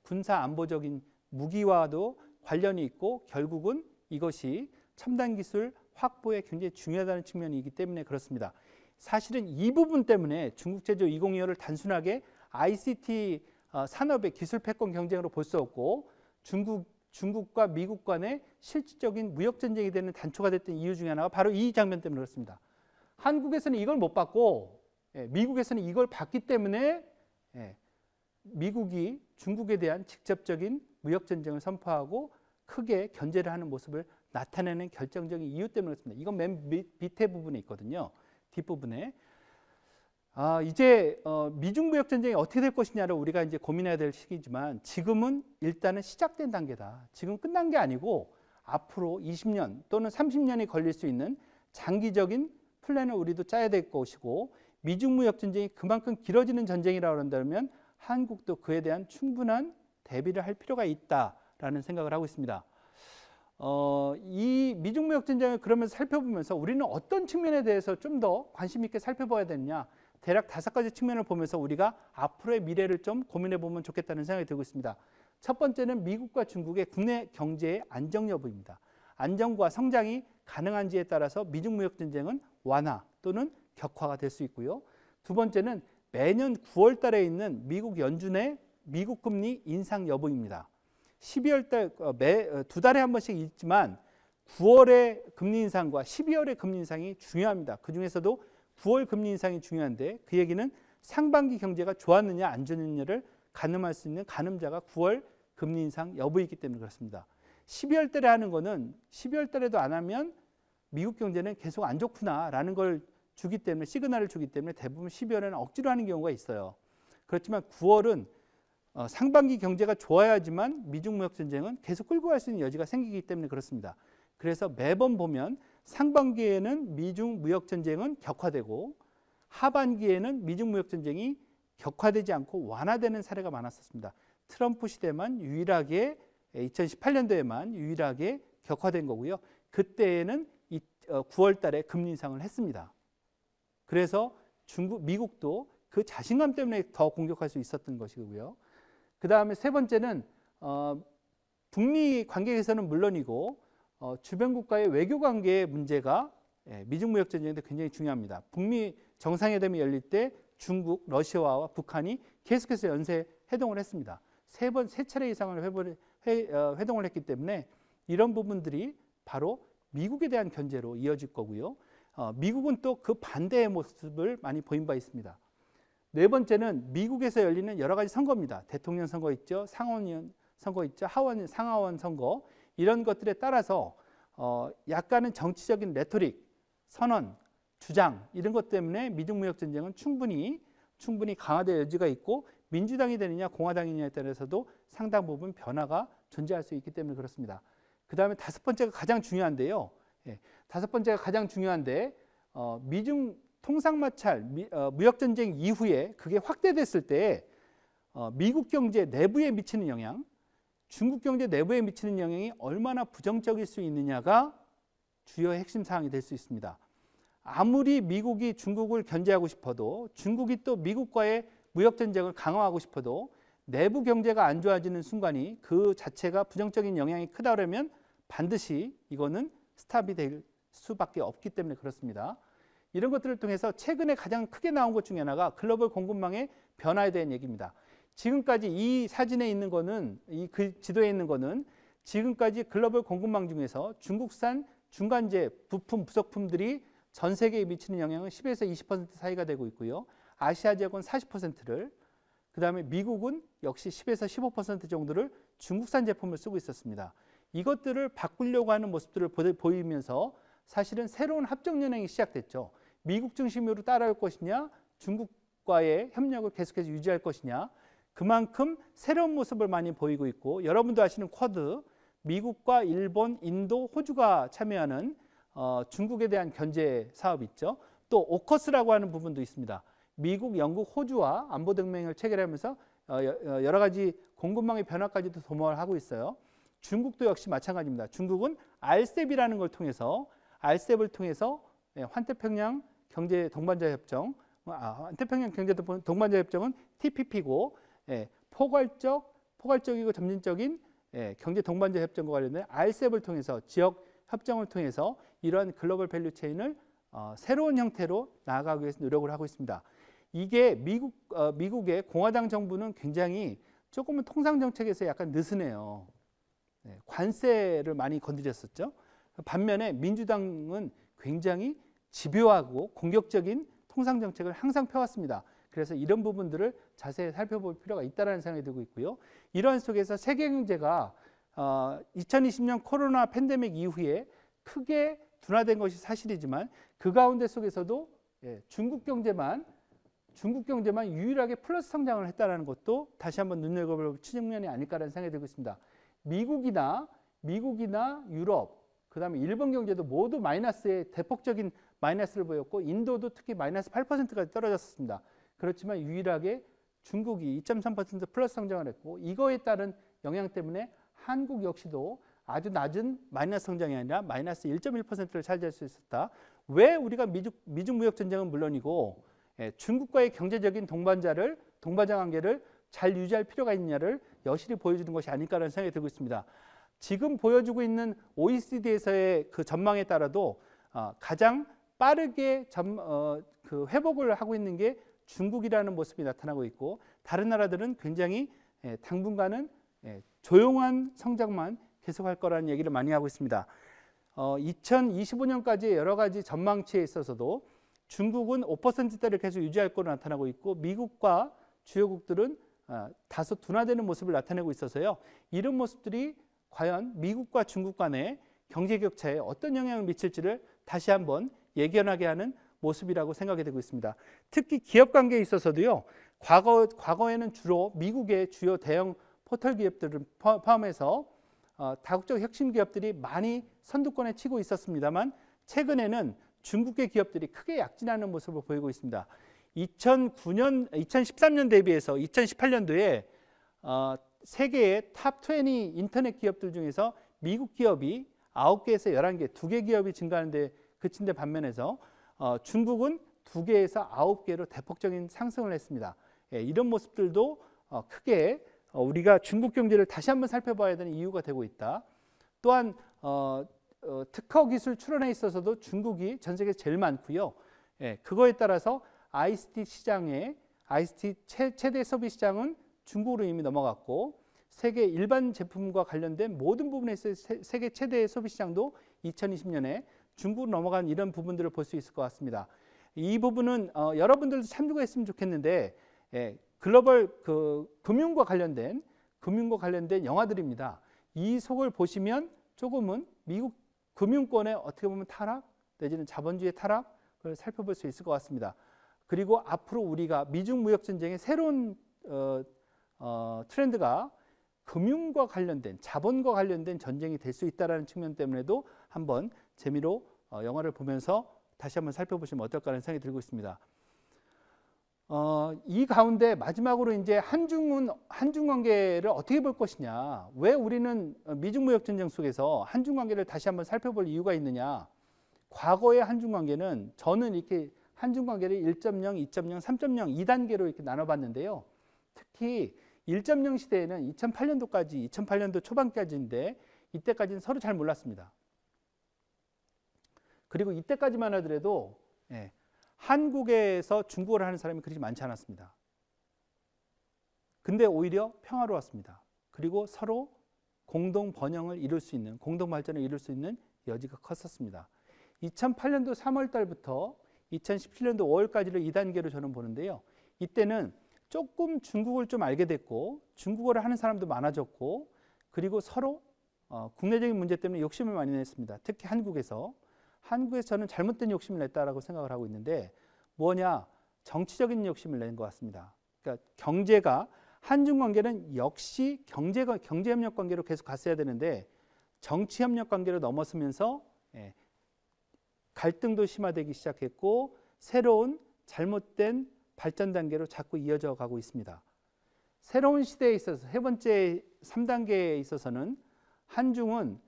군사안보적인 무기와도 관련이 있고, 결국은 이것이 첨단 기술 확보에 굉장히 중요하다는 측면이기 때문에 그렇습니다. 사실은 이 부분 때문에 중국제조 2025를 단순하게 ICT 산업의 기술 패권 경쟁으로 볼 수 없고, 중국과 미국 간의 실질적인 무역 전쟁이 되는 단초가 됐던 이유 중에 하나가 바로 이 장면 때문에 그렇습니다. 한국에서는 이걸 못 받고 미국에서는 이걸 받기 때문에 미국이 중국에 대한 직접적인 무역 전쟁을 선포하고 크게 견제를 하는 모습을 나타내는 결정적인 이유 때문에 그렇습니다. 이건 맨 밑에 부분에 있거든요. 뒷부분에. 이제 미중 무역 전쟁이 어떻게 될 것이냐를 우리가 이제 고민해야 될 시기지만, 지금은 일단은 시작된 단계다. 지금 끝난 게 아니고 앞으로 20년 또는 30년이 걸릴 수 있는 장기적인 플랜을 우리도 짜야 될 것이고, 미중 무역 전쟁이 그만큼 길어지는 전쟁이라고 한다면 한국도 그에 대한 충분한 대비를 할 필요가 있다라는 생각을 하고 있습니다. 이 미중 무역 전쟁을 그러면서 살펴보면서 우리는 어떤 측면에 대해서 좀 더 관심 있게 살펴봐야 되느냐, 대략 5가지 측면을 보면서 우리가 앞으로의 미래를 좀 고민해 보면 좋겠다는 생각이 들고 있습니다. 첫 번째는 미국과 중국의 국내 경제의 안정 여부입니다. 안정과 성장이 가능한지에 따라서 미중 무역 전쟁은 완화 또는 격화가 될 수 있고요. 두 번째는 매년 9월 달에 있는 미국 연준의 미국 금리 인상 여부입니다. 12월 달 두 달에 한 번씩 있지만 9월의 금리 인상과 12월의 금리 인상이 중요합니다. 그 중에서도 9월 금리 인상이 중요한데 그 얘기는 상반기 경제가 좋았느냐 안 좋느냐를 가늠할 수 있는 가늠자가 9월 금리 인상 여부이기 때문에 그렇습니다. 12월 달에 하는 거는 12월 달에도 안 하면 미국 경제는 계속 안 좋구나라는 걸 주기 때문에 시그널을 주기 때문에 대부분 12월에는 억지로 하는 경우가 있어요. 그렇지만 9월은 상반기 경제가 좋아야지만 미중 무역 전쟁은 계속 끌고 갈 수 있는 여지가 생기기 때문에 그렇습니다. 그래서 매번 보면 상반기에는 미중 무역 전쟁은 격화되고 하반기에는 미중 무역 전쟁이 격화되지 않고 완화되는 사례가 많았었습니다. 트럼프 시대만 유일하게 2018년도에만 유일하게 격화된 거고요. 그때에는 9월 달에 금리 인상을 했습니다. 그래서 미국도 그 자신감 때문에 더 공격할 수 있었던 것이고요. 그 다음에 세 번째는 북미 관계 개선은 물론이고 주변 국가의 외교 관계의 문제가 미중 무역 전쟁인데 굉장히 중요합니다. 북미 정상회담이 열릴 때 중국, 러시아와 북한이 계속해서 연쇄 회동을 했습니다. 세 차례 이상을 회동을 했기 때문에 이런 부분들이 바로 미국에 대한 견제로 이어질 거고요. 미국은 또 그 반대의 모습을 많이 보인 바 있습니다. 네 번째는 미국에서 열리는 여러 가지 선거입니다. 대통령 선거 있죠, 상원의원 선거 있죠, 상하원 선거, 이런 것들에 따라서 약간은 정치적인 레토릭, 선언, 주장 이런 것 때문에 미중 무역 전쟁은 충분히 강화될 여지가 있고 민주당이 되느냐 공화당이냐에 따라서도 상당 부분 변화가 존재할 수 있기 때문에 그렇습니다. 그 다음에 다섯 번째가 가장 중요한데요. 다섯 번째가 가장 중요한데 미중 통상마찰, 무역전쟁 이후에 그게 확대됐을 때 미국 경제 내부에 미치는 영향, 중국 경제 내부에 미치는 영향이 얼마나 부정적일 수 있느냐가 주요 핵심 사항이 될 수 있습니다. 아무리 미국이 중국을 견제하고 싶어도 중국이 또 미국과의 무역전쟁을 강화하고 싶어도 내부 경제가 안 좋아지는 순간이 그 자체가 부정적인 영향이 크다면 반드시 이거는 스탑이 될 수밖에 없기 때문에 그렇습니다. 이런 것들을 통해서 최근에 가장 크게 나온 것 중에 하나가 글로벌 공급망의 변화에 대한 얘기입니다. 지금까지 이 사진에 있는 거는 그 지도에 있는 거는 지금까지 글로벌 공급망 중에서 중국산 중간재 부품 부속품들이 전 세계에 미치는 영향은 10에서 20% 사이가 되고 있고요. 아시아 지역은 40%를, 그 다음에 미국은 역시 10에서 15% 정도를 중국산 제품을 쓰고 있었습니다. 이것들을 바꾸려고 하는 모습들을 보이면서 사실은 새로운 합종 연행이 시작됐죠. 미국 중심으로 따라올 것이냐, 중국과의 협력을 계속해서 유지할 것이냐, 그만큼 새로운 모습을 많이 보이고 있고, 여러분도 아시는 쿼드, 미국과 일본, 인도, 호주가 참여하는 중국에 대한 견제 사업 있죠. 또 오커스라고 하는 부분도 있습니다. 미국, 영국, 호주와 안보 동맹을 체결하면서 여러 가지 공급망의 변화까지도 도모를 하고 있어요. 중국도 역시 마찬가지입니다. 중국은 RCEP이라는 걸 통해서 환태평양 경제 동반자 협정, 환태평양 경제 동반자 협정은 TPP고 포괄적이고 점진적인 경제 동반자 협정과 관련된 RCEP을 통해서 지역 협정을 통해서 이러한 글로벌 밸류 체인을 새로운 형태로 나아가기 위해서 노력을 하고 있습니다. 이게 미국의 공화당 정부는 굉장히 조금은 통상 정책에서 약간 느슨해요. 관세를 많이 건드렸었죠. 반면에 민주당은 굉장히 집요하고 공격적인 통상 정책을 항상 펴왔습니다. 그래서 이런 부분들을 자세히 살펴볼 필요가 있다는 생각이 들고 있고요. 이런 속에서 세계 경제가 2020년 코로나 팬데믹 이후에 크게 둔화된 것이 사실이지만 그 가운데 속에서도 중국 경제만 유일하게 플러스 성장을 했다는 것도 다시 한번 눈여겨볼 측면이 아닐까라는 생각이 들고 있습니다. 미국이나 유럽, 그 다음에 일본 경제도 모두 마이너스의 대폭적인 마이너스를 보였고 인도도 특히 마이너스 8%까지 떨어졌습니다. 그렇지만 유일하게 중국이 2.3% 플러스 성장을 했고 이거에 따른 영향 때문에 한국 역시도 아주 낮은 마이너스 성장이 아니라 마이너스 1.1%를 차지할 수 있었다. 왜 우리가 미중 무역 전쟁은 물론이고 중국과의 경제적인 동반자 관계를 잘 유지할 필요가 있느냐를 여실히 보여주는 것이 아닐까라는 생각이 들고 있습니다. 지금 보여주고 있는 OECD에서의 그 전망에 따라도 가장 빠르게 그 회복을 하고 있는 게 중국이라는 모습이 나타나고 있고, 다른 나라들은 굉장히 당분간은 조용한 성장만 계속할 거라는 얘기를 많이 하고 있습니다. 2025년까지 여러 가지 전망치에 있어서도 중국은 5%대를 계속 유지할 거로 나타나고 있고, 미국과 주요국들은 다소 둔화되는 모습을 나타내고 있어서요. 이런 모습들이 과연 미국과 중국 간의 경제 격차에 어떤 영향을 미칠지를 다시 한번 예견하게 하는 모습이라고 생각이 되고 있습니다. 특히 기업 관계에 있어서도요. 과거에는 주로 미국의 주요 대형 포털 기업들을 포함해서 다국적 혁신 기업들이 많이 선두권에 치고 있었습니다만, 최근에는 중국의 기업들이 크게 약진하는 모습을 보이고 있습니다. 2013년 대비해서 2018년도에 세계의 탑 20 인터넷 기업들 중에서 미국 기업이 9개에서 11개, 2개 기업이 증가하는 데 그친 데 반면에서 중국은 2개에서 9개로 대폭적인 상승을 했습니다. 이런 모습들도 크게 우리가 중국 경제를 다시 한번 살펴봐야 되는 이유가 되고 있다. 또한 특허 기술 출원에 있어서도 중국이 전 세계에서 제일 많고요. 그거에 따라서 ICT 최대 소비 시장은 중국으로 이미 넘어갔고, 세계 일반 제품과 관련된 모든 부분에 있어 세계 최대 소비 시장도 2020년에 중국으로 넘어간 이런 부분들을 볼 수 있을 것 같습니다. 이 부분은 여러분들도 참조가 했으면 좋겠는데, 글로벌 금융과 관련된 영화들입니다. 이 속을 보시면 조금은 미국 금융권의 어떻게 보면 타락 내지는 자본주의 타락을 살펴볼 수 있을 것 같습니다. 그리고 앞으로 우리가 미중 무역 전쟁의 새로운 트렌드가 금융과 관련된, 자본과 관련된 전쟁이 될 수 있다는 측면 때문에도 한번 재미로 영화를 보면서 다시 한번 살펴보시면 어떨까 하는 생각이 들고 있습니다. 이 가운데 마지막으로 이제 한중 관계를 어떻게 볼 것이냐, 왜 우리는 미중 무역 전쟁 속에서 한중 관계를 다시 한번 살펴볼 이유가 있느냐. 과거의 한중 관계는 저는 이렇게 한중 관계를 1.0, 2.0, 3.0 2단계로 이렇게 나눠봤는데요. 특히 1.0 시대에는 2008년도 초반까지인데, 이때까지는 서로 잘 몰랐습니다. 그리고 이때까지만 하더라도 한국에서 중국어를 하는 사람이 그렇게 많지 않았습니다. 근데 오히려 평화로웠습니다. 그리고 서로 공동 번영을 이룰 수 있는, 공동 발전을 이룰 수 있는 여지가 컸었습니다. 2008년도 3월 달부터 2017년도 5월까지를 2단계로 저는 보는데요. 이때는 조금 중국을 좀 알게 됐고, 중국어를 하는 사람도 많아졌고, 그리고 서로 국내적인 문제 때문에 욕심을 많이 냈습니다. 특히 한국에서 저는 잘못된 욕심을 냈다라고 생각을 하고 있는데, 뭐냐, 정치적인 욕심을 낸 것 같습니다. 그러니까 한중 관계는 역시 경제협력 관계로 계속 갔어야 되는데, 정치협력 관계로 넘어서면서 갈등도 심화되기 시작했고, 새로운 잘못된 발전 단계로 자꾸 이어져 가고 있습니다. 새로운 시대에 있어서 세 번째 3단계에 있어서는 한중은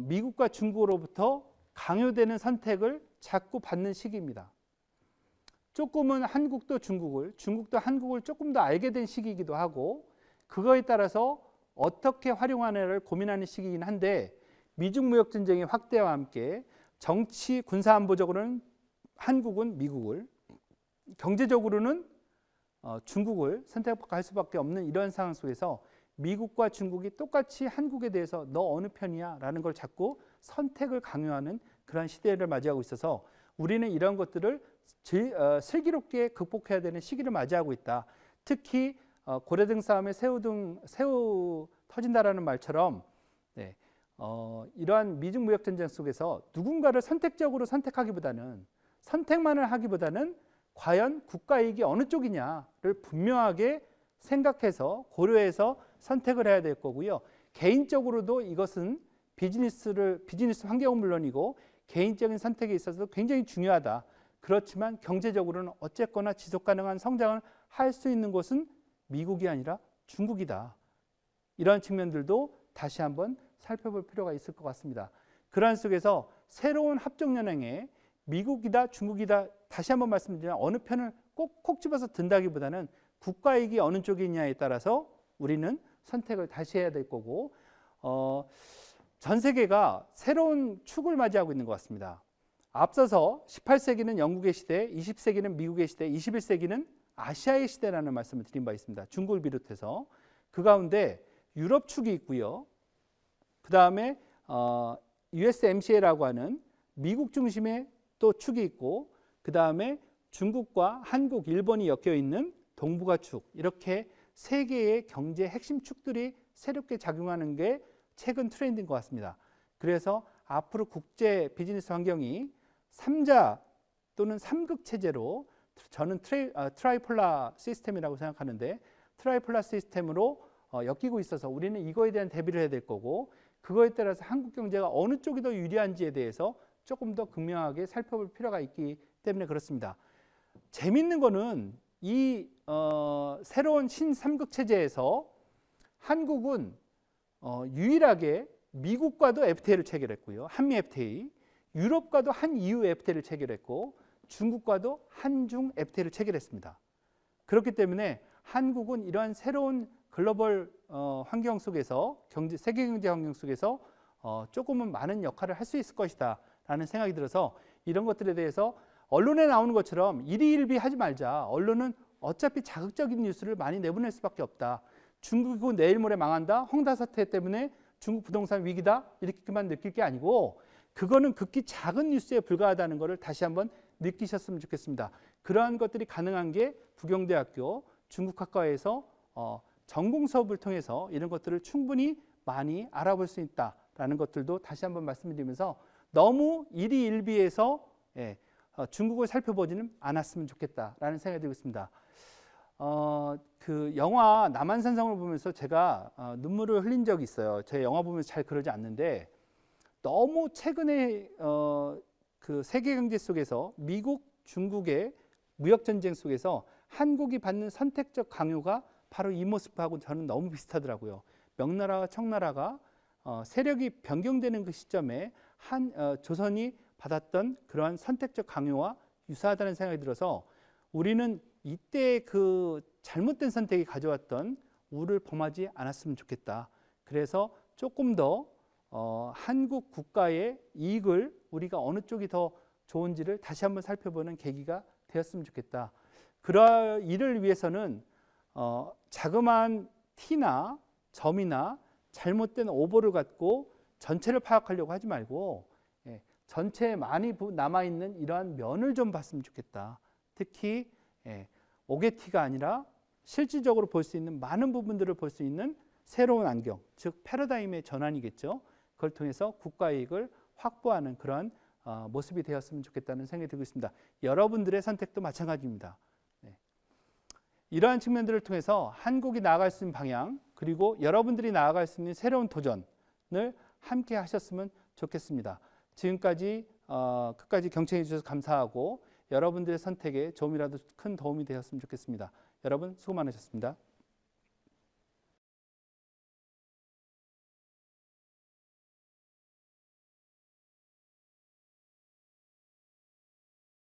미국과 중국으로부터 강요되는 선택을 자꾸 받는 시기입니다. 조금은 한국도 중국도 한국을 조금 더 알게 된 시기이기도 하고, 그거에 따라서 어떻게 활용하느냐를 고민하는 시기이긴 한데, 미중 무역 전쟁의 확대와 함께 정치 군사 안보적으로는 한국은 미국을, 경제적으로는 중국을 선택할 수밖에 없는 이런 상황 속에서 미국과 중국이 똑같이 한국에 대해서 너 어느 편이야? 라는 걸 자꾸 선택을 강요하는 그런 시대를 맞이하고 있어서, 우리는 이런 것들을 슬기롭게 극복해야 되는 시기를 맞이하고 있다. 특히 고래등 싸움에 새우 터진다라는 말처럼 이러한 미중 무역 전쟁 속에서 누군가를 선택만을 하기보다는 과연 국가 이익이 어느 쪽이냐를 분명하게 생각해서 고려해서 선택을 해야 될 거고요. 개인적으로도 이것은 비즈니스 환경은 물론이고 개인적인 선택에 있어서도 굉장히 중요하다. 그렇지만 경제적으로는 어쨌거나 지속 가능한 성장을 할 수 있는 곳은 미국이 아니라 중국이다. 이런 측면들도 다시 한번 살펴볼 필요가 있을 것 같습니다. 그러한 속에서 새로운 합종연행에 미국이다 중국이다 다시 한번 말씀드리면 어느 편을 꼭 집어서 든다기보다는 국가이익이 어느 쪽이냐에 따라서 우리는 선택을 다시 해야 될 거고 전 세계가 새로운 축을 맞이하고 있는 것 같습니다. 앞서서 18세기는 영국의 시대, 20세기는 미국의 시대, 21세기는 아시아의 시대라는 말씀을 드린 바 있습니다. 중국을 비롯해서. 그 가운데 유럽 축이 있고요. 그 다음에 USMCA라고 하는 미국 중심의 또 축이 있고 그 다음에 중국과 한국, 일본이 엮여 있는 동북아 축, 이렇게 세 개의 경제 핵심 축들이 새롭게 작용하는 게 최근 트렌드인 것 같습니다. 그래서 앞으로 국제 비즈니스 환경이 3자 또는 3극 체제로, 저는 트라이폴라 시스템이라고 생각하는데 트라이폴라 시스템으로 엮이고 있어서 우리는 이거에 대한 대비를 해야 될 거고, 그거에 따라서 한국 경제가 어느 쪽이 더 유리한지에 대해서 조금 더 극명하게 살펴볼 필요가 있기 때문에 그렇습니다. 재밌는 거는 이 새로운 신3극 체제에서 한국은 유일하게 미국과도 FTA를 체결했고요. 한미 FTA, 유럽과도 한EU FTA를 체결했고 중국과도 한중 FTA를 체결했습니다. 그렇기 때문에 한국은 이러한 새로운 글로벌 환경 속에서 세계 경제 환경 속에서 조금은 많은 역할을 할 수 있을 것이다 라는 생각이 들어서 이런 것들에 대해서 언론에 나오는 것처럼 일희일비 하지 말자. 언론은 어차피 자극적인 뉴스를 많이 내보낼 수밖에 없다. 중국이 내일 모레 망한다. 헝다 사태 때문에 중국 부동산 위기다. 이렇게만 느낄 게 아니고 그거는 극히 작은 뉴스에 불과하다는 것을 다시 한번 느끼셨으면 좋겠습니다. 그러한 것들이 가능한 게 부경대학교 중국학과에서 전공 수업을 통해서 이런 것들을 충분히 많이 알아볼 수 있다라는 것들도 다시 한번 말씀드리면서 너무 일희일비해서 중국을 살펴보지는 않았으면 좋겠다라는 생각이 들고 있습니다. 그 영화 남한산성을 보면서 제가 눈물을 흘린 적이 있어요. 제 영화 보면서 잘 그러지 않는데 너무 최근에 그 세계 경제 속에서 미국, 중국의 무역 전쟁 속에서 한국이 받는 선택적 강요가 바로 이 모습하고 저는 너무 비슷하더라고요. 명나라와 청나라가 세력이 변경되는 그 시점에 조선이 받았던 그러한 선택적 강요와 유사하다는 생각이 들어서 우리는 이때 그 잘못된 선택이 가져왔던 우를 범하지 않았으면 좋겠다. 그래서 조금 더 한국 국가의 이익을 우리가 어느 쪽이 더 좋은지를 다시 한번 살펴보는 계기가 되었으면 좋겠다. 이를 위해서는 자그마한 티나 점이나 잘못된 오보를 갖고 전체를 파악하려고 하지 말고 전체에 많이 남아있는 이러한 면을 좀 봤으면 좋겠다. 특히 오게티가 아니라 실질적으로 볼 수 있는 많은 부분들을 볼 수 있는 새로운 안경, 즉 패러다임의 전환이겠죠. 그걸 통해서 국가 이익을 확보하는 그런 모습이 되었으면 좋겠다는 생각이 들고 있습니다. 여러분들의 선택도 마찬가지입니다. 이러한 측면들을 통해서 한국이 나아갈 수 있는 방향, 그리고 여러분들이 나아갈 수 있는 새로운 도전을 함께 하셨으면 좋겠습니다. 지금까지 끝까지 경청해 주셔서 감사하고 여러분들의 선택에 조금이라도 큰 도움이 되었으면 좋겠습니다. 여러분 수고 많으셨습니다.